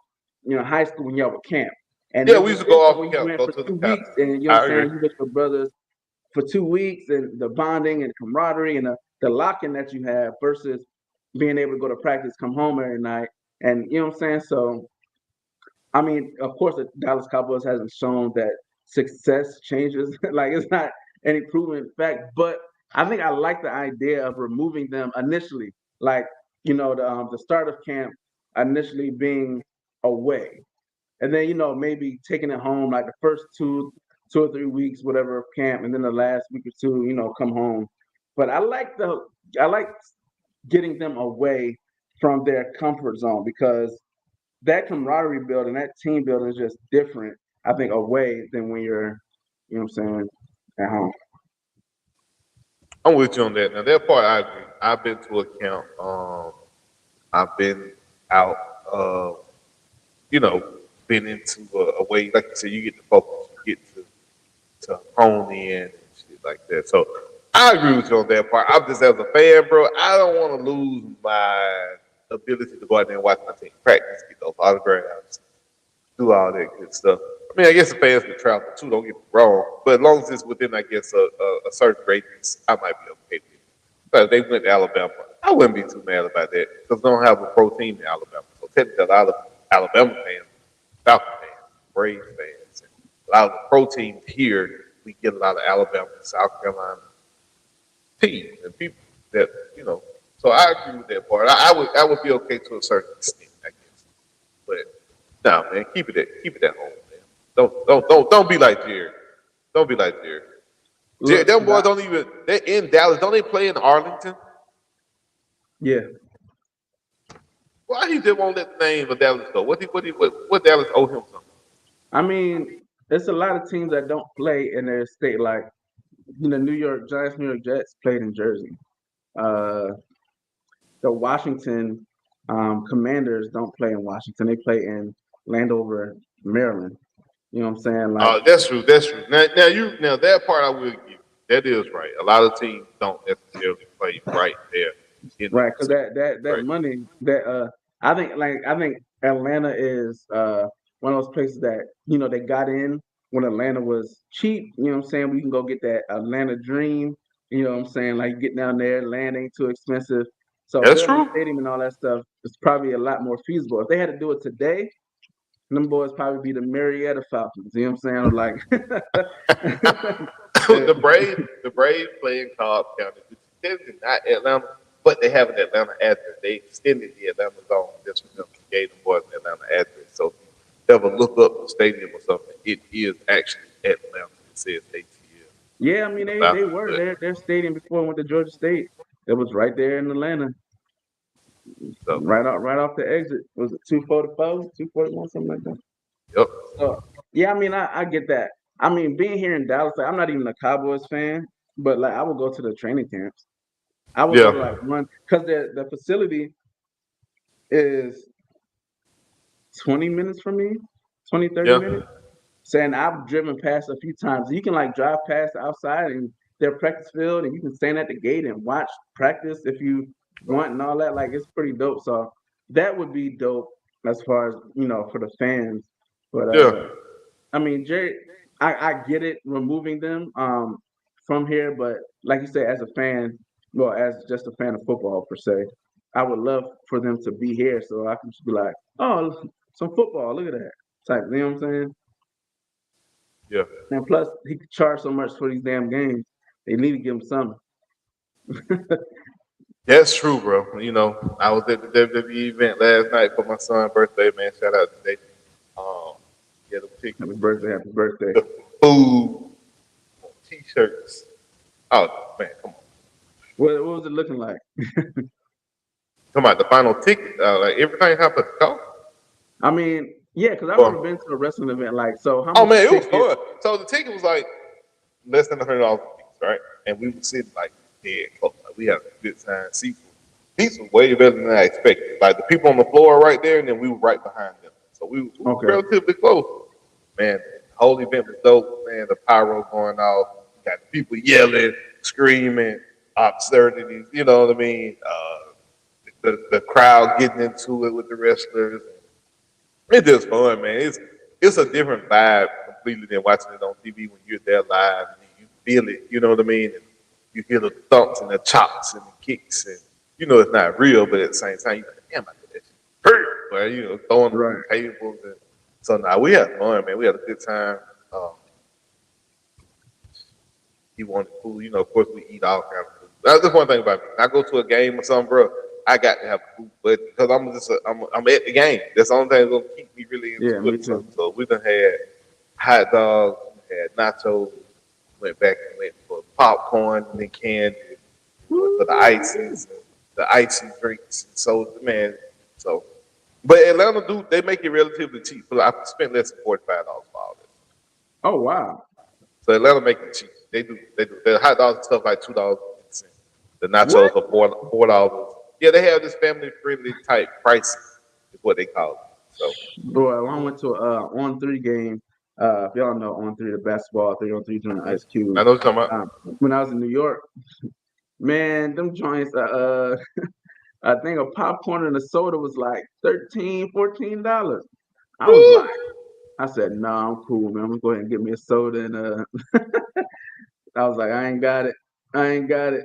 high school when y'all were camp. And yeah, it we was used to go different off when the you camp, went go for to the 2 weeks couch. and you know what I I'm saying, agree. you with your brothers for 2 weeks and the bonding and camaraderie and the lock in that you have versus, being able to go to practice, come home every night, and you know what I'm saying. So I mean, of course, the Dallas Cowboys hasn't shown that success changes. Like it's not any proven fact, but I think I like the idea of removing them initially, like the start of camp initially being away, and then maybe taking it home like the first 2 or 3 weeks, whatever of camp, and then the last week or two, come home. But I like getting them away from their comfort zone because that camaraderie building, that team building is just different, I think, away than when you're, you know what I'm saying, at home. I'm with you on that. Now that part I agree. I've been to a camp. I've been out. You know, been into a way like you said. You get to focus. You get to hone in and shit like that. So I agree with you on that part. I'm just as a fan, bro. I don't want to lose my ability to go out there and watch my team practice, get those autographs, do all that good stuff. I mean, I guess the fans can travel too. Don't get me wrong, but as long as it's within, I guess, a certain radius, I might be okay with it. But if they went to Alabama, I wouldn't be too mad about that because they don't have a pro team in Alabama. So technically, a lot of Alabama fans, Falcon fans, Braves fans, and a lot of the pro teams here, we get a lot of Alabama and South Carolina teams and people that So I agree with that part. I would be okay to a certain extent, I guess. But no, man, keep it at home, man. Don't be like Jerry. Don't be like Jerry. Jerry, Look, them boys don't even. They're in Dallas. Don't they play in Arlington? yeah. Why he just won't let the name of Dallas go? What Dallas owe him something? I mean, there's a lot of teams that don't play in their state, like New York Giants, New York Jets played in Jersey. Uh, the Washington Commanders don't play in Washington; they play in Landover, Maryland. You know what I'm saying? Like, That's true. That's true. Now that part I will give you. That is right. A lot of teams don't necessarily play right there. right? Because that Right. money that I think Atlanta is one of those places that they got in when Atlanta was cheap. You know what I'm saying? We can go get that Atlanta dream. You know what I'm saying? Like get down there, land ain't too expensive. So That's building a true. stadium and all that stuff is probably a lot more feasible. If they had to do it today, them boys probably be the Marietta Falcons. You know what I'm saying? Like, The Braves play in Cobb County, which is technically not Atlanta, but they have an Atlanta address. They extended the Atlanta zone just for them, gave them boys an Atlanta address. So if you ever look up the stadium or something, it is actually Atlanta. It says ATL. yeah, I mean they were their stadium before I went to Georgia State. It was right there in Atlanta, So, right off the exit. Was it 244, 241, something like that? yep. So yeah, I mean I get that. I mean being here in Dallas, like, I'm not even a Cowboys fan, but like I would go to the training camps. I would go to Yeah. like one because the facility is 20 minutes from me, 20, 30 Yeah. minutes. Saying I've driven past a few times. You can like drive past outside and their practice field, and you can stand at the gate and watch practice if you want and all that. Like it's pretty dope. So that would be dope as far as for the fans. But Yeah. I mean, Jerry, I get it removing them from here, but like you said, as a fan, well, as just a fan of football per se, I would love for them to be here so I can just be like, oh, some football. Look at that type. You know what I'm saying? Yeah. And plus, he could charge so much for these damn games. They need to give him something. That's true, bro. I was at the WWE event last night for my son's birthday, man. Shout out to Dave. Yeah, the tickets, Happy birthday, happy birthday. the food, t-shirts. Oh man, come on. What was it looking like? Come on, the final ticket, like everything happened to cost. I mean, yeah, because I've never Well, been to a wrestling event. Like, so how oh much man, it was ticket? fun. So the ticket was like less than $100 a piece, right? And we were sitting like dead close. Like, we had a good time. Seats were way better than I expected. Like the people on the floor right there, and then we were right behind them. So we were Okay. relatively close. Man, the whole event was dope. Man, the pyro going off. You got people yelling, screaming, absurdities. You know what I mean? The crowd getting into it with the wrestlers. It's just fun, man. It's a different vibe completely than watching it on TV when you're there live and you feel it. You know what I mean? And you hear the thumps and the chops and the kicks, and it's not real, but at the same time, you're like, damn, I did that shit. Hurt, but throwing them Right. through tables. And so now we had fun, man. We had a good time. He wanted food. Of course, we eat all kinds of food. That's just one thing about me. When I go to a game or something, bro, I got to have food, but because I'm at the game. That's the only thing that's gonna keep me really Yeah, into me it. too. So we done had hot dogs, we had nachos, went back and went for popcorn and then candy, went for the ices, the icy drinks. So man, so but Atlanta they make it relatively cheap. So I spent less than $45 for all this. Oh wow. So Atlanta make it cheap. They do. The hot dogs and stuff like $2.50. The nachos What? are $4. Yeah, they have this family friendly type pricing, is what they call it. So Bro, I went to a On3 game. If y'all know On3, the basketball 3-on-3 during Ice Cube. I know what you're talking about. When I was in New York, man, them joints, I think a popcorn and a soda was like $13, $14. I was Woo! like, I said, no, I'm cool, man. I'm gonna go ahead and get me a soda and I was like, I ain't got it. I ain't got it.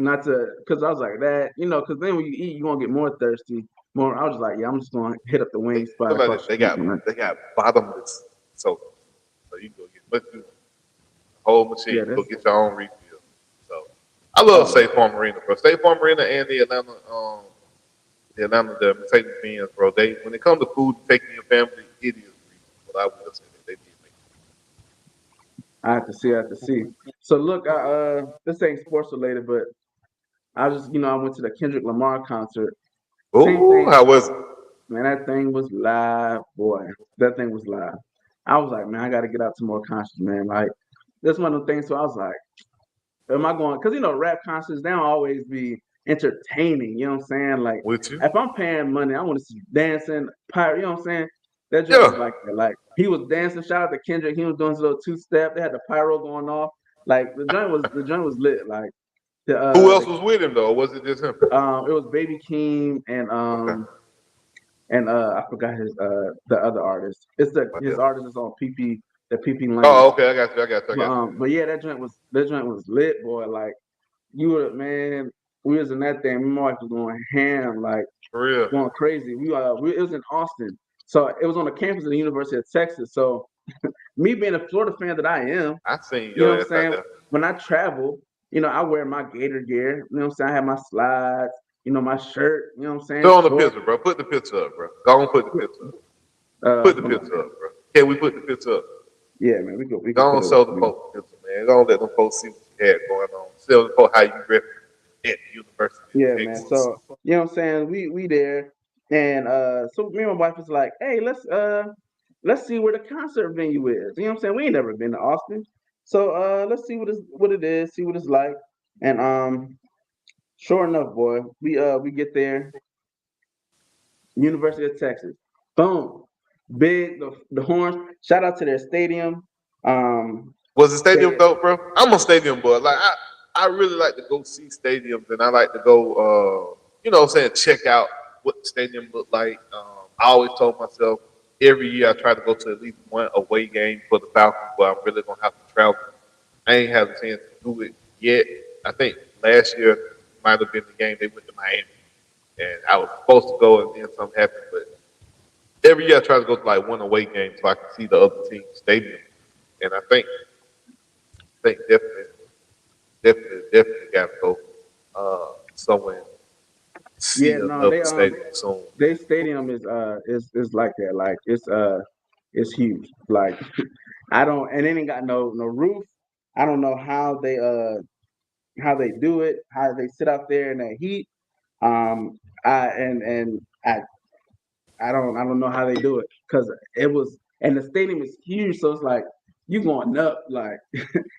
Not to, cause I was like that, cause then when you eat, you're gonna get more thirsty. More, I was just like, yeah, I'm just gonna hit up the wing spot Somebody, across the they street. got Man. they got bottomless soda, so you can go get the whole machine. Yeah, Go that's get your own refill. So I love oh, State Farm Arena, bro. State Farm Arena and the Mercedes-Benz, bro. When it comes to food, taking your family, it is reasonable. I will say that they did make I have to see, I have to see. So look, this ain't sports related, but I just, I went to the Kendrick Lamar concert. it. Same Ooh, thing, how was it? man. That thing was live, boy. That thing was live. I was like, man, I got to get out to more concerts, man. Like, that's one of the things. So I was like, am I going? Because rap concerts they don't always be entertaining. You know what I'm saying? Like, With you? if I'm paying money, I want to see dancing, pirate. You know what I'm saying? That joint was Yeah. like that. Like he was dancing. Shout out to Kendrick. He was doing his little 2-step. They had the pyro going off. Like the joint was lit. Like the Who uh else the was with him though? Or was it just him? it was Baby Keem and Okay. I forgot the other artist. It's Right his there. artist is on PP the PP Lane. Oh, okay. I got you. I got you. I got you. But yeah, that joint was lit, boy. Like you were man, we was in that thing. Me and my wife was going ham, like For real. going crazy. It was in Austin, so it was on the campus of the University of Texas. So me being a Florida fan that I am, I seen you know your what ass I'm out saying. there. When I travel, I wear my Gator gear. You know what I'm saying. I have my slides. My shirt. You know what I'm saying. Show on the Short. picture, bro. Put the picture up, bro. Go on, put the picture up. Put the Hold on. picture up, bro. Can we put the picture up? Yeah, man. We can Go put on, it show up. the folks the picture, man. Go on, let them folks see what you had going on. Show the folks how you rep at the University Yeah, of man. Texas. So you know what I'm saying? We there. And so me and my wife was like, hey, let's see where the concert venue is. You know what I'm saying? We ain't never been to Austin. So let's see what it is, see what it's like. And sure enough, boy, we get there, University of Texas. Boom. Big the horns. Shout out to their stadium. Um Was the stadium they, dope, bro? I'm a stadium boy. Like I really like to go see stadiums, and I like to go, what I'm saying, check out what the stadium look like. I always told myself every year I try to go to at least one away game for the Falcons, but I'm really gonna have to travel. I ain't had a chance to do it yet. I think last year might have been the game they went to Miami, and I was supposed to go, and then something happened. But every year I try to go to like one away game so I can see the other team's stadium, and I think definitely got to go somewhere see yeah, no, another stadium soon. their stadium is like that. Like it's huge. Like I don't and it ain't got no roof. I don't know how they do it, how they sit out there in that heat. I and I don't know how they do it because it was and the stadium is huge, so it's like you going up like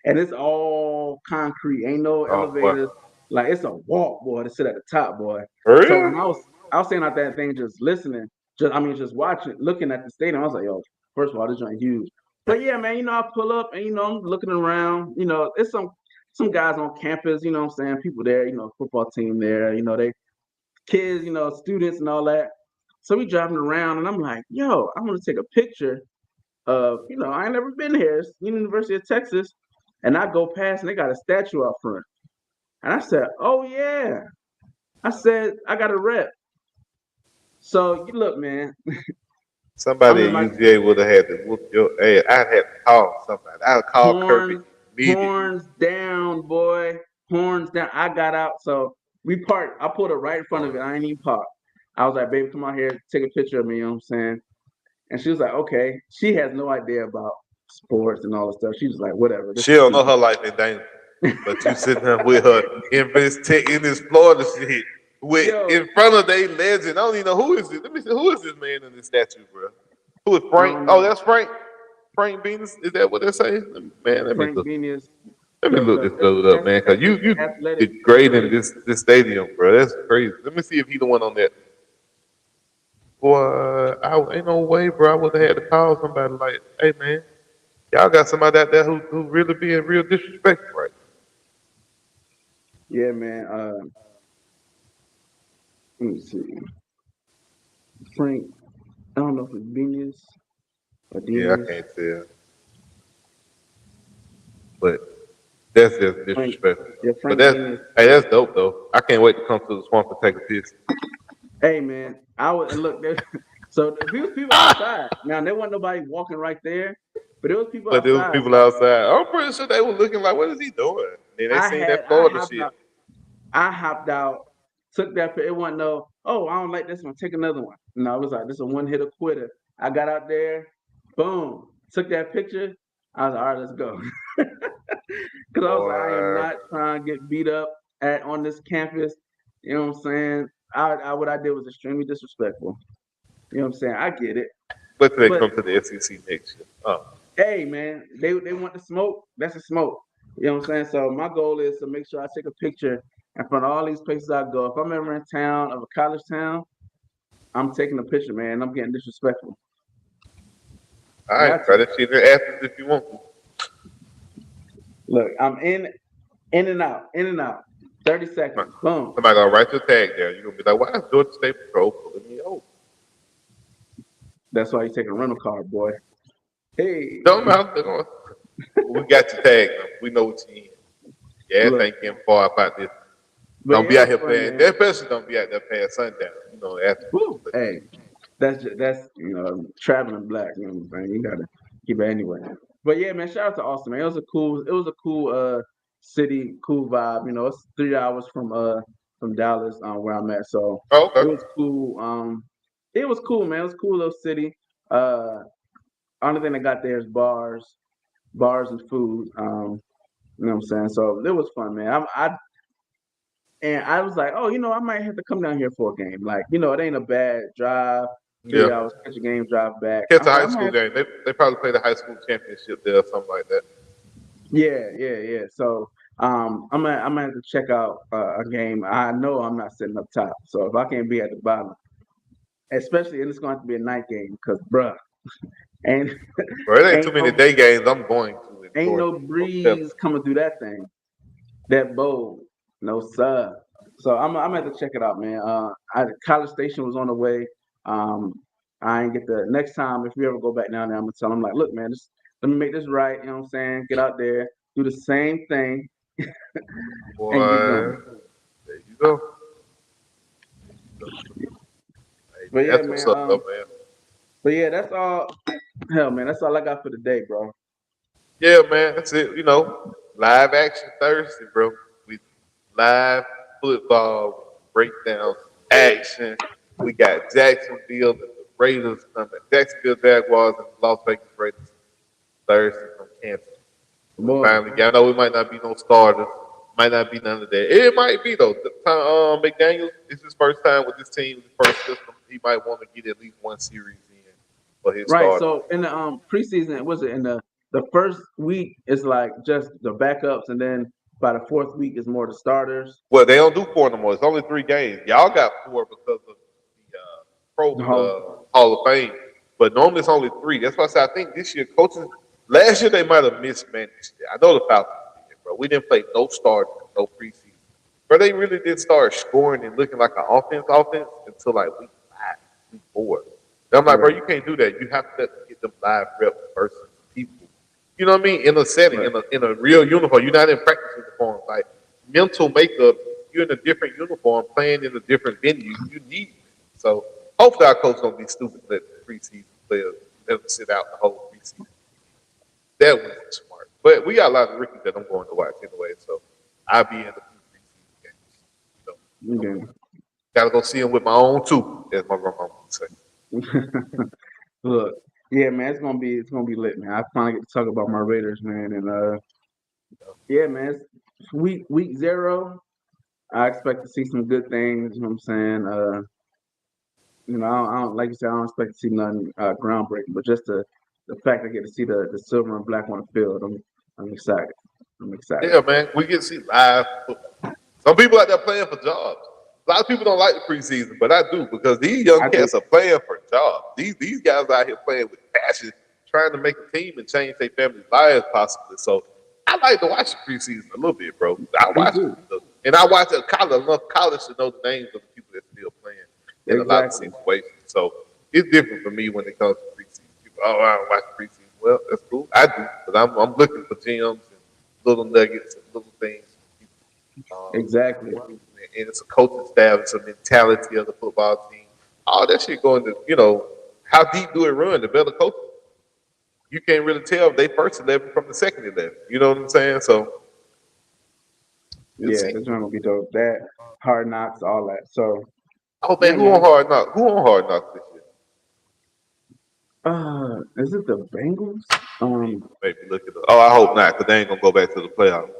and it's all concrete, ain't no Oh boy, elevators. Like it's a walk, boy, to sit at the top, boy. for So real? when I was saying out that thing, just listening, just watching, looking at the stadium, I was like, yo, first of all, this joint huge. But yeah, man, I pull up and I'm looking around. It's some guys on campus. You know what I'm saying? People there. Football team there. They kids. Students and all that. So we driving around, and I'm like, yo, I want to take a picture of. I ain't never been here. It's University of Texas, and I go past, and they got a statue out front. And I said, "Oh yeah." I said I got a rep. So you look, man. I'm Somebody in at my UGA would have had to whoop your ass. I'd have to call somebody. I'd call Kirby horns, immediately. horns down, boy. Horns down. I got out. So we parked. I pulled her right in front of it. I ain't even parked. I was like, baby, come out here, take a picture of me, you know what I'm saying? And she was like, okay. She has no idea about sports and all this stuff. She was like, whatever. This She is don't know cute. her life in danger. But you sitting there with her in this tech in this Florida shit with Yo, in front of they legend. I don't even know who is this. Let me see who is this man in this statue, bro. Who is I Frank? don't Oh, know. that's Frank. Frank Venus. Is that what they say? Man, Frank Venus, let me look this dude up, man. Cause that's you his you athletic degrading director. this stadium, bro. That's crazy. Let me see if he the one on that. Boy, ain't no way, bro. I would have had to call somebody like, hey man, y'all got somebody out there who really being real disrespectful, right? Yeah, man. Let me see. Frank, I don't know if it's Venus or Yeah, I Denius. can't tell. But that's just Frank, disrespectful. yeah, But Frank Venus. that's dope though. I can't wait to come to the swamp and take a piss. Hey, man, I would and look. There, so there was people outside. Now there wasn't nobody walking right there, but there was people But there was outside. people outside. I'm pretty sure they were looking like, what is he doing? And they seen that I Florida hopped shit. out. I hopped out, took that. It wasn't no. Oh, I don't like this one. Take another one. No, it was like this is a one hitter quitter. I got out there, boom, took that picture. I was like, all right, let's go. Because I was like, I am Boy. not trying to get beat up on this campus. You know what I'm saying? What I did was extremely disrespectful. You know what I'm saying? I get it. Wait till they But come to the SEC next year. Oh. hey, man, they want the smoke. That's a smoke. You know what I'm saying? So my goal is to make sure I take a picture in front of all these places I go. If I'm ever in town of a college town, I'm taking a picture, man. I'm getting disrespectful. All right, Got try to. that shit in Athens if you want to. Look, I'm in and out, in and out. 30 seconds. Boom. Somebody gonna write your tag there. You're gonna be like, why is Georgia State Patrol pulling me over? That's why you take a rental car, boy. Hey, Don't matter. They're gonna- We got your tag now. We know what you in. Yeah, look, ain't getting far about this. but Don't yeah, be it out was here fun, playing. man. Especially don't be out there past sundown. You know, after. Woo. Hey, that's traveling black. You know what I'm saying? You gotta keep it anyway. But yeah, man, shout out to Austin, man. It was a cool city, cool vibe. It's 3 hours from Dallas, where I'm at. So Oh, it okay. was cool. It was cool, man. It was a cool little city. Only thing I got there is bars and food. You know what I'm saying? So it was fun, man. I was like, oh, I might have to come down here for a game. Like, it ain't a bad drive, Yeah. 3 hours, catch a game, drive back. Catch I a was like, high I might school have, game. They probably played a high school championship there or something like that. yeah. So I'm gonna have to check out a game. I know I'm not sitting up top. So if I can't be at the bottom, especially, and it's going to have to be a night game, because bruh, ain't Bro, it ain't too ain't many no day games I'm going to in ain't Georgia. no I'm telling breeze coming through that thing. That bowl, no sir. So I'm gonna have to check it out, man. College Station was on the way. Um, I ain't get the next time if we ever go back down there. I'm gonna tell them like, look, man, let me make this right. You know what I'm saying? Get out there, do the same thing, you. and get Boy, going. there you go. Hey, But man, yeah, that's what's man. up, though, man. But yeah, that's all. Hell, man, that's all I got for today, bro. Yeah, man, that's it. Live action Thursday, bro. We live football breakdowns, action. We got Jacksonville and the Raiders, Jacksonville Jaguars and the Las Vegas Raiders Thursday from Kansas. We Boy, finally got. I know we might not be no starters, might not be none of that. It might be though. McDaniel is his first time with this team, the first system. He might want to get at least one series in for his right. starter. So in the preseason, was it in the first week is like just the backups, and then by the fourth week is more the starters. Well, they don't do four no more. It's only 3 games. Y'all got four because of The whole the Hall of Fame, but normally it's only three. That's why I said I think this year coaches. Last year they might have mismanaged it. I know the Falcons did, bro. We didn't play no starters, no preseason, but they really did start scoring and looking like an offense until like week 5, week 4. And I'm like, bro, right, you can't do that. You have to get them live reps versus people. You know what I mean? In a setting, right. in a real uniform. You're not in practice uniform. Like mental makeup, you're in a different uniform, playing in a different venue, you need it. So hopefully our coach don't be stupid and let the preseason players let them sit out the whole preseason. That was smart. But we got a lot of rookies that I'm going to watch anyway, so I'll be in the preseason games. You know, Okay. gotta go see them with my own too, as my grandma would say. Look, yeah, man, it's gonna be lit, man. I finally get to talk about my Raiders, man, and yeah, man, it's week 0. I expect to see some good things. You know what I'm saying? I don't like you said, I don't expect to see nothing groundbreaking, but just the fact I get to see the silver and black on the field, I'm excited. I'm excited. Yeah, man, we get to see live football. Some people out there playing for jobs. A lot of people don't like the preseason, but I do because these young I do. cats are playing for jobs. These guys out here playing with passion, trying to make a team and change their family's lives possibly. So I like to watch the preseason a little bit, bro. I watch too. it, and I watch it enough college to know the names of the people that still playing in a lot of Exactly. situations. So it's different for me when it comes to preseason. People, oh, I don't watch preseason. Well, that's cool. I do because I'm looking for gems and little nuggets and little things. Exactly. And it's a coaching staff, it's a mentality of the football team. All that shit going to, how deep do it run? The better coach. You can't really tell if they first 11 from the second 11. You know what I'm saying? So, we'll Yeah, see. this one will be dope. That Hard Knocks, all that. So Oh yeah, man, who on man. Hard Knocks? Who on Hard Knocks this year? Is it the Bengals? Maybe look at the. Oh, I hope not, because they ain't gonna go back to the playoffs.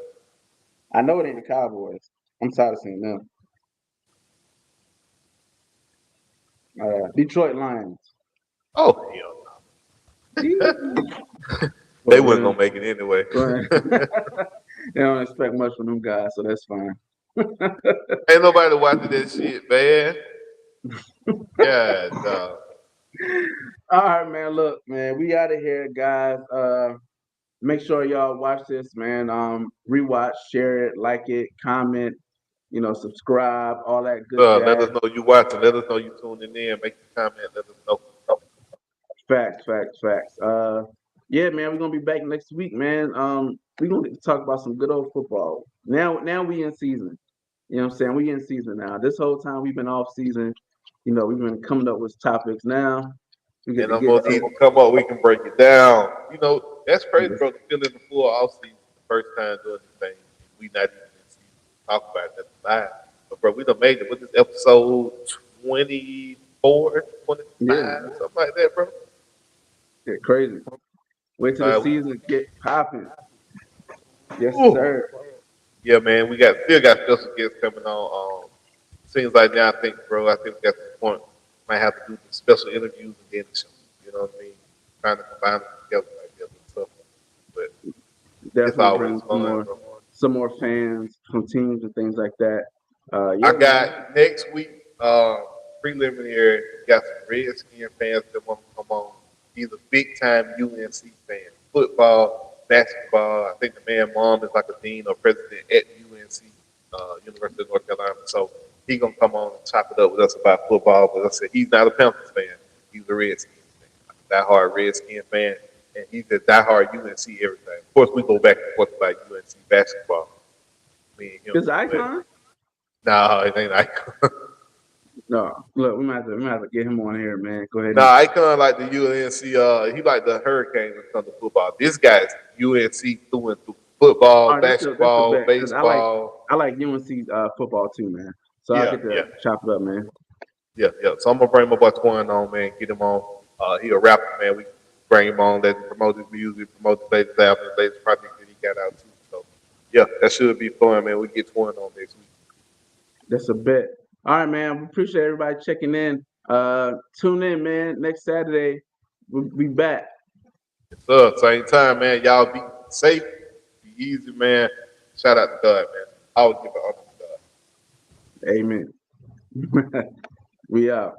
I know it ain't the Cowboys. I'm tired of seeing them. Detroit Lions. Oh hell no. They Well, wasn't gonna make it anyway. they don't expect much from them guys, so that's fine. Ain't nobody watching that shit, man. God, dog. All right, man. Look, man, we out of here, guys. Make sure y'all watch this, man. Rewatch, share it, like it, comment, subscribe, all that good Let us jazz. know you watching. Let us know you tuning in. Make a comment. Let us know. Facts, facts, facts. Yeah, man, we're gonna be back next week, man. We're gonna get to talk about some good old football. Now we in season. You know what I'm saying? We in season now. This whole time we've been off season. We've been coming up with topics. Now we get And to I'm get gonna even come up. We can break it down. That's crazy, bro. To feel in the full off season, the first time doing this thing, we not even in season to talk about that live. But bro, we done made it. With this episode 24, 25, yeah, something like that, bro. get crazy. Wait till the Uh, season get popping. Yes, Ooh. sir. Yeah, man. We still got special guests coming on. Seems like now I think, bro, I think we got to the point might have to do the special interviews and then the show. You know what I mean? Trying to combine them together like that and stuff. But it's Definitely always bring some fun, more bro. some more fans from teams and things like that. I Yeah, man. got next week, preliminary, got some Redskin fans that want to come on. He's a big time UNC fan. Football, basketball. I think the man mom is like a dean or president at UNC, University of North Carolina. So he gonna come on and chop it up with us about football. But I said he's not a Panthers fan. He's a Redskins fan. Like a diehard Redskin fan. And he's a diehard UNC everything. Of course, we go back and forth about UNC basketball. Me and him. This Icon? No, it ain't Icon. No. Look, we might have to get him on here, man. Go ahead. Nah, Icon like the UNC. He like the Hurricanes when it comes to football. This guy's UNC through and through. Football, All right, that's a basketball, bet. 'Cause baseball. I like UNC football too, man. So I'll Yeah, get to yeah, chop it up, man. yeah. So I'm gonna bring my boy Twine on, man. Get him on. He a rapper, man. We bring him on. Let him promote his music, promote the latest album, the latest project that he got out too. So yeah, that should be fun, man. We get Twine on next week. That's a bet. All right, man. We appreciate everybody checking in. Tune in, man. Next Saturday, we'll be back. So same time, man. Y'all be safe, be easy, man. Shout out to God, man. I would give it honor to God. Amen. We out.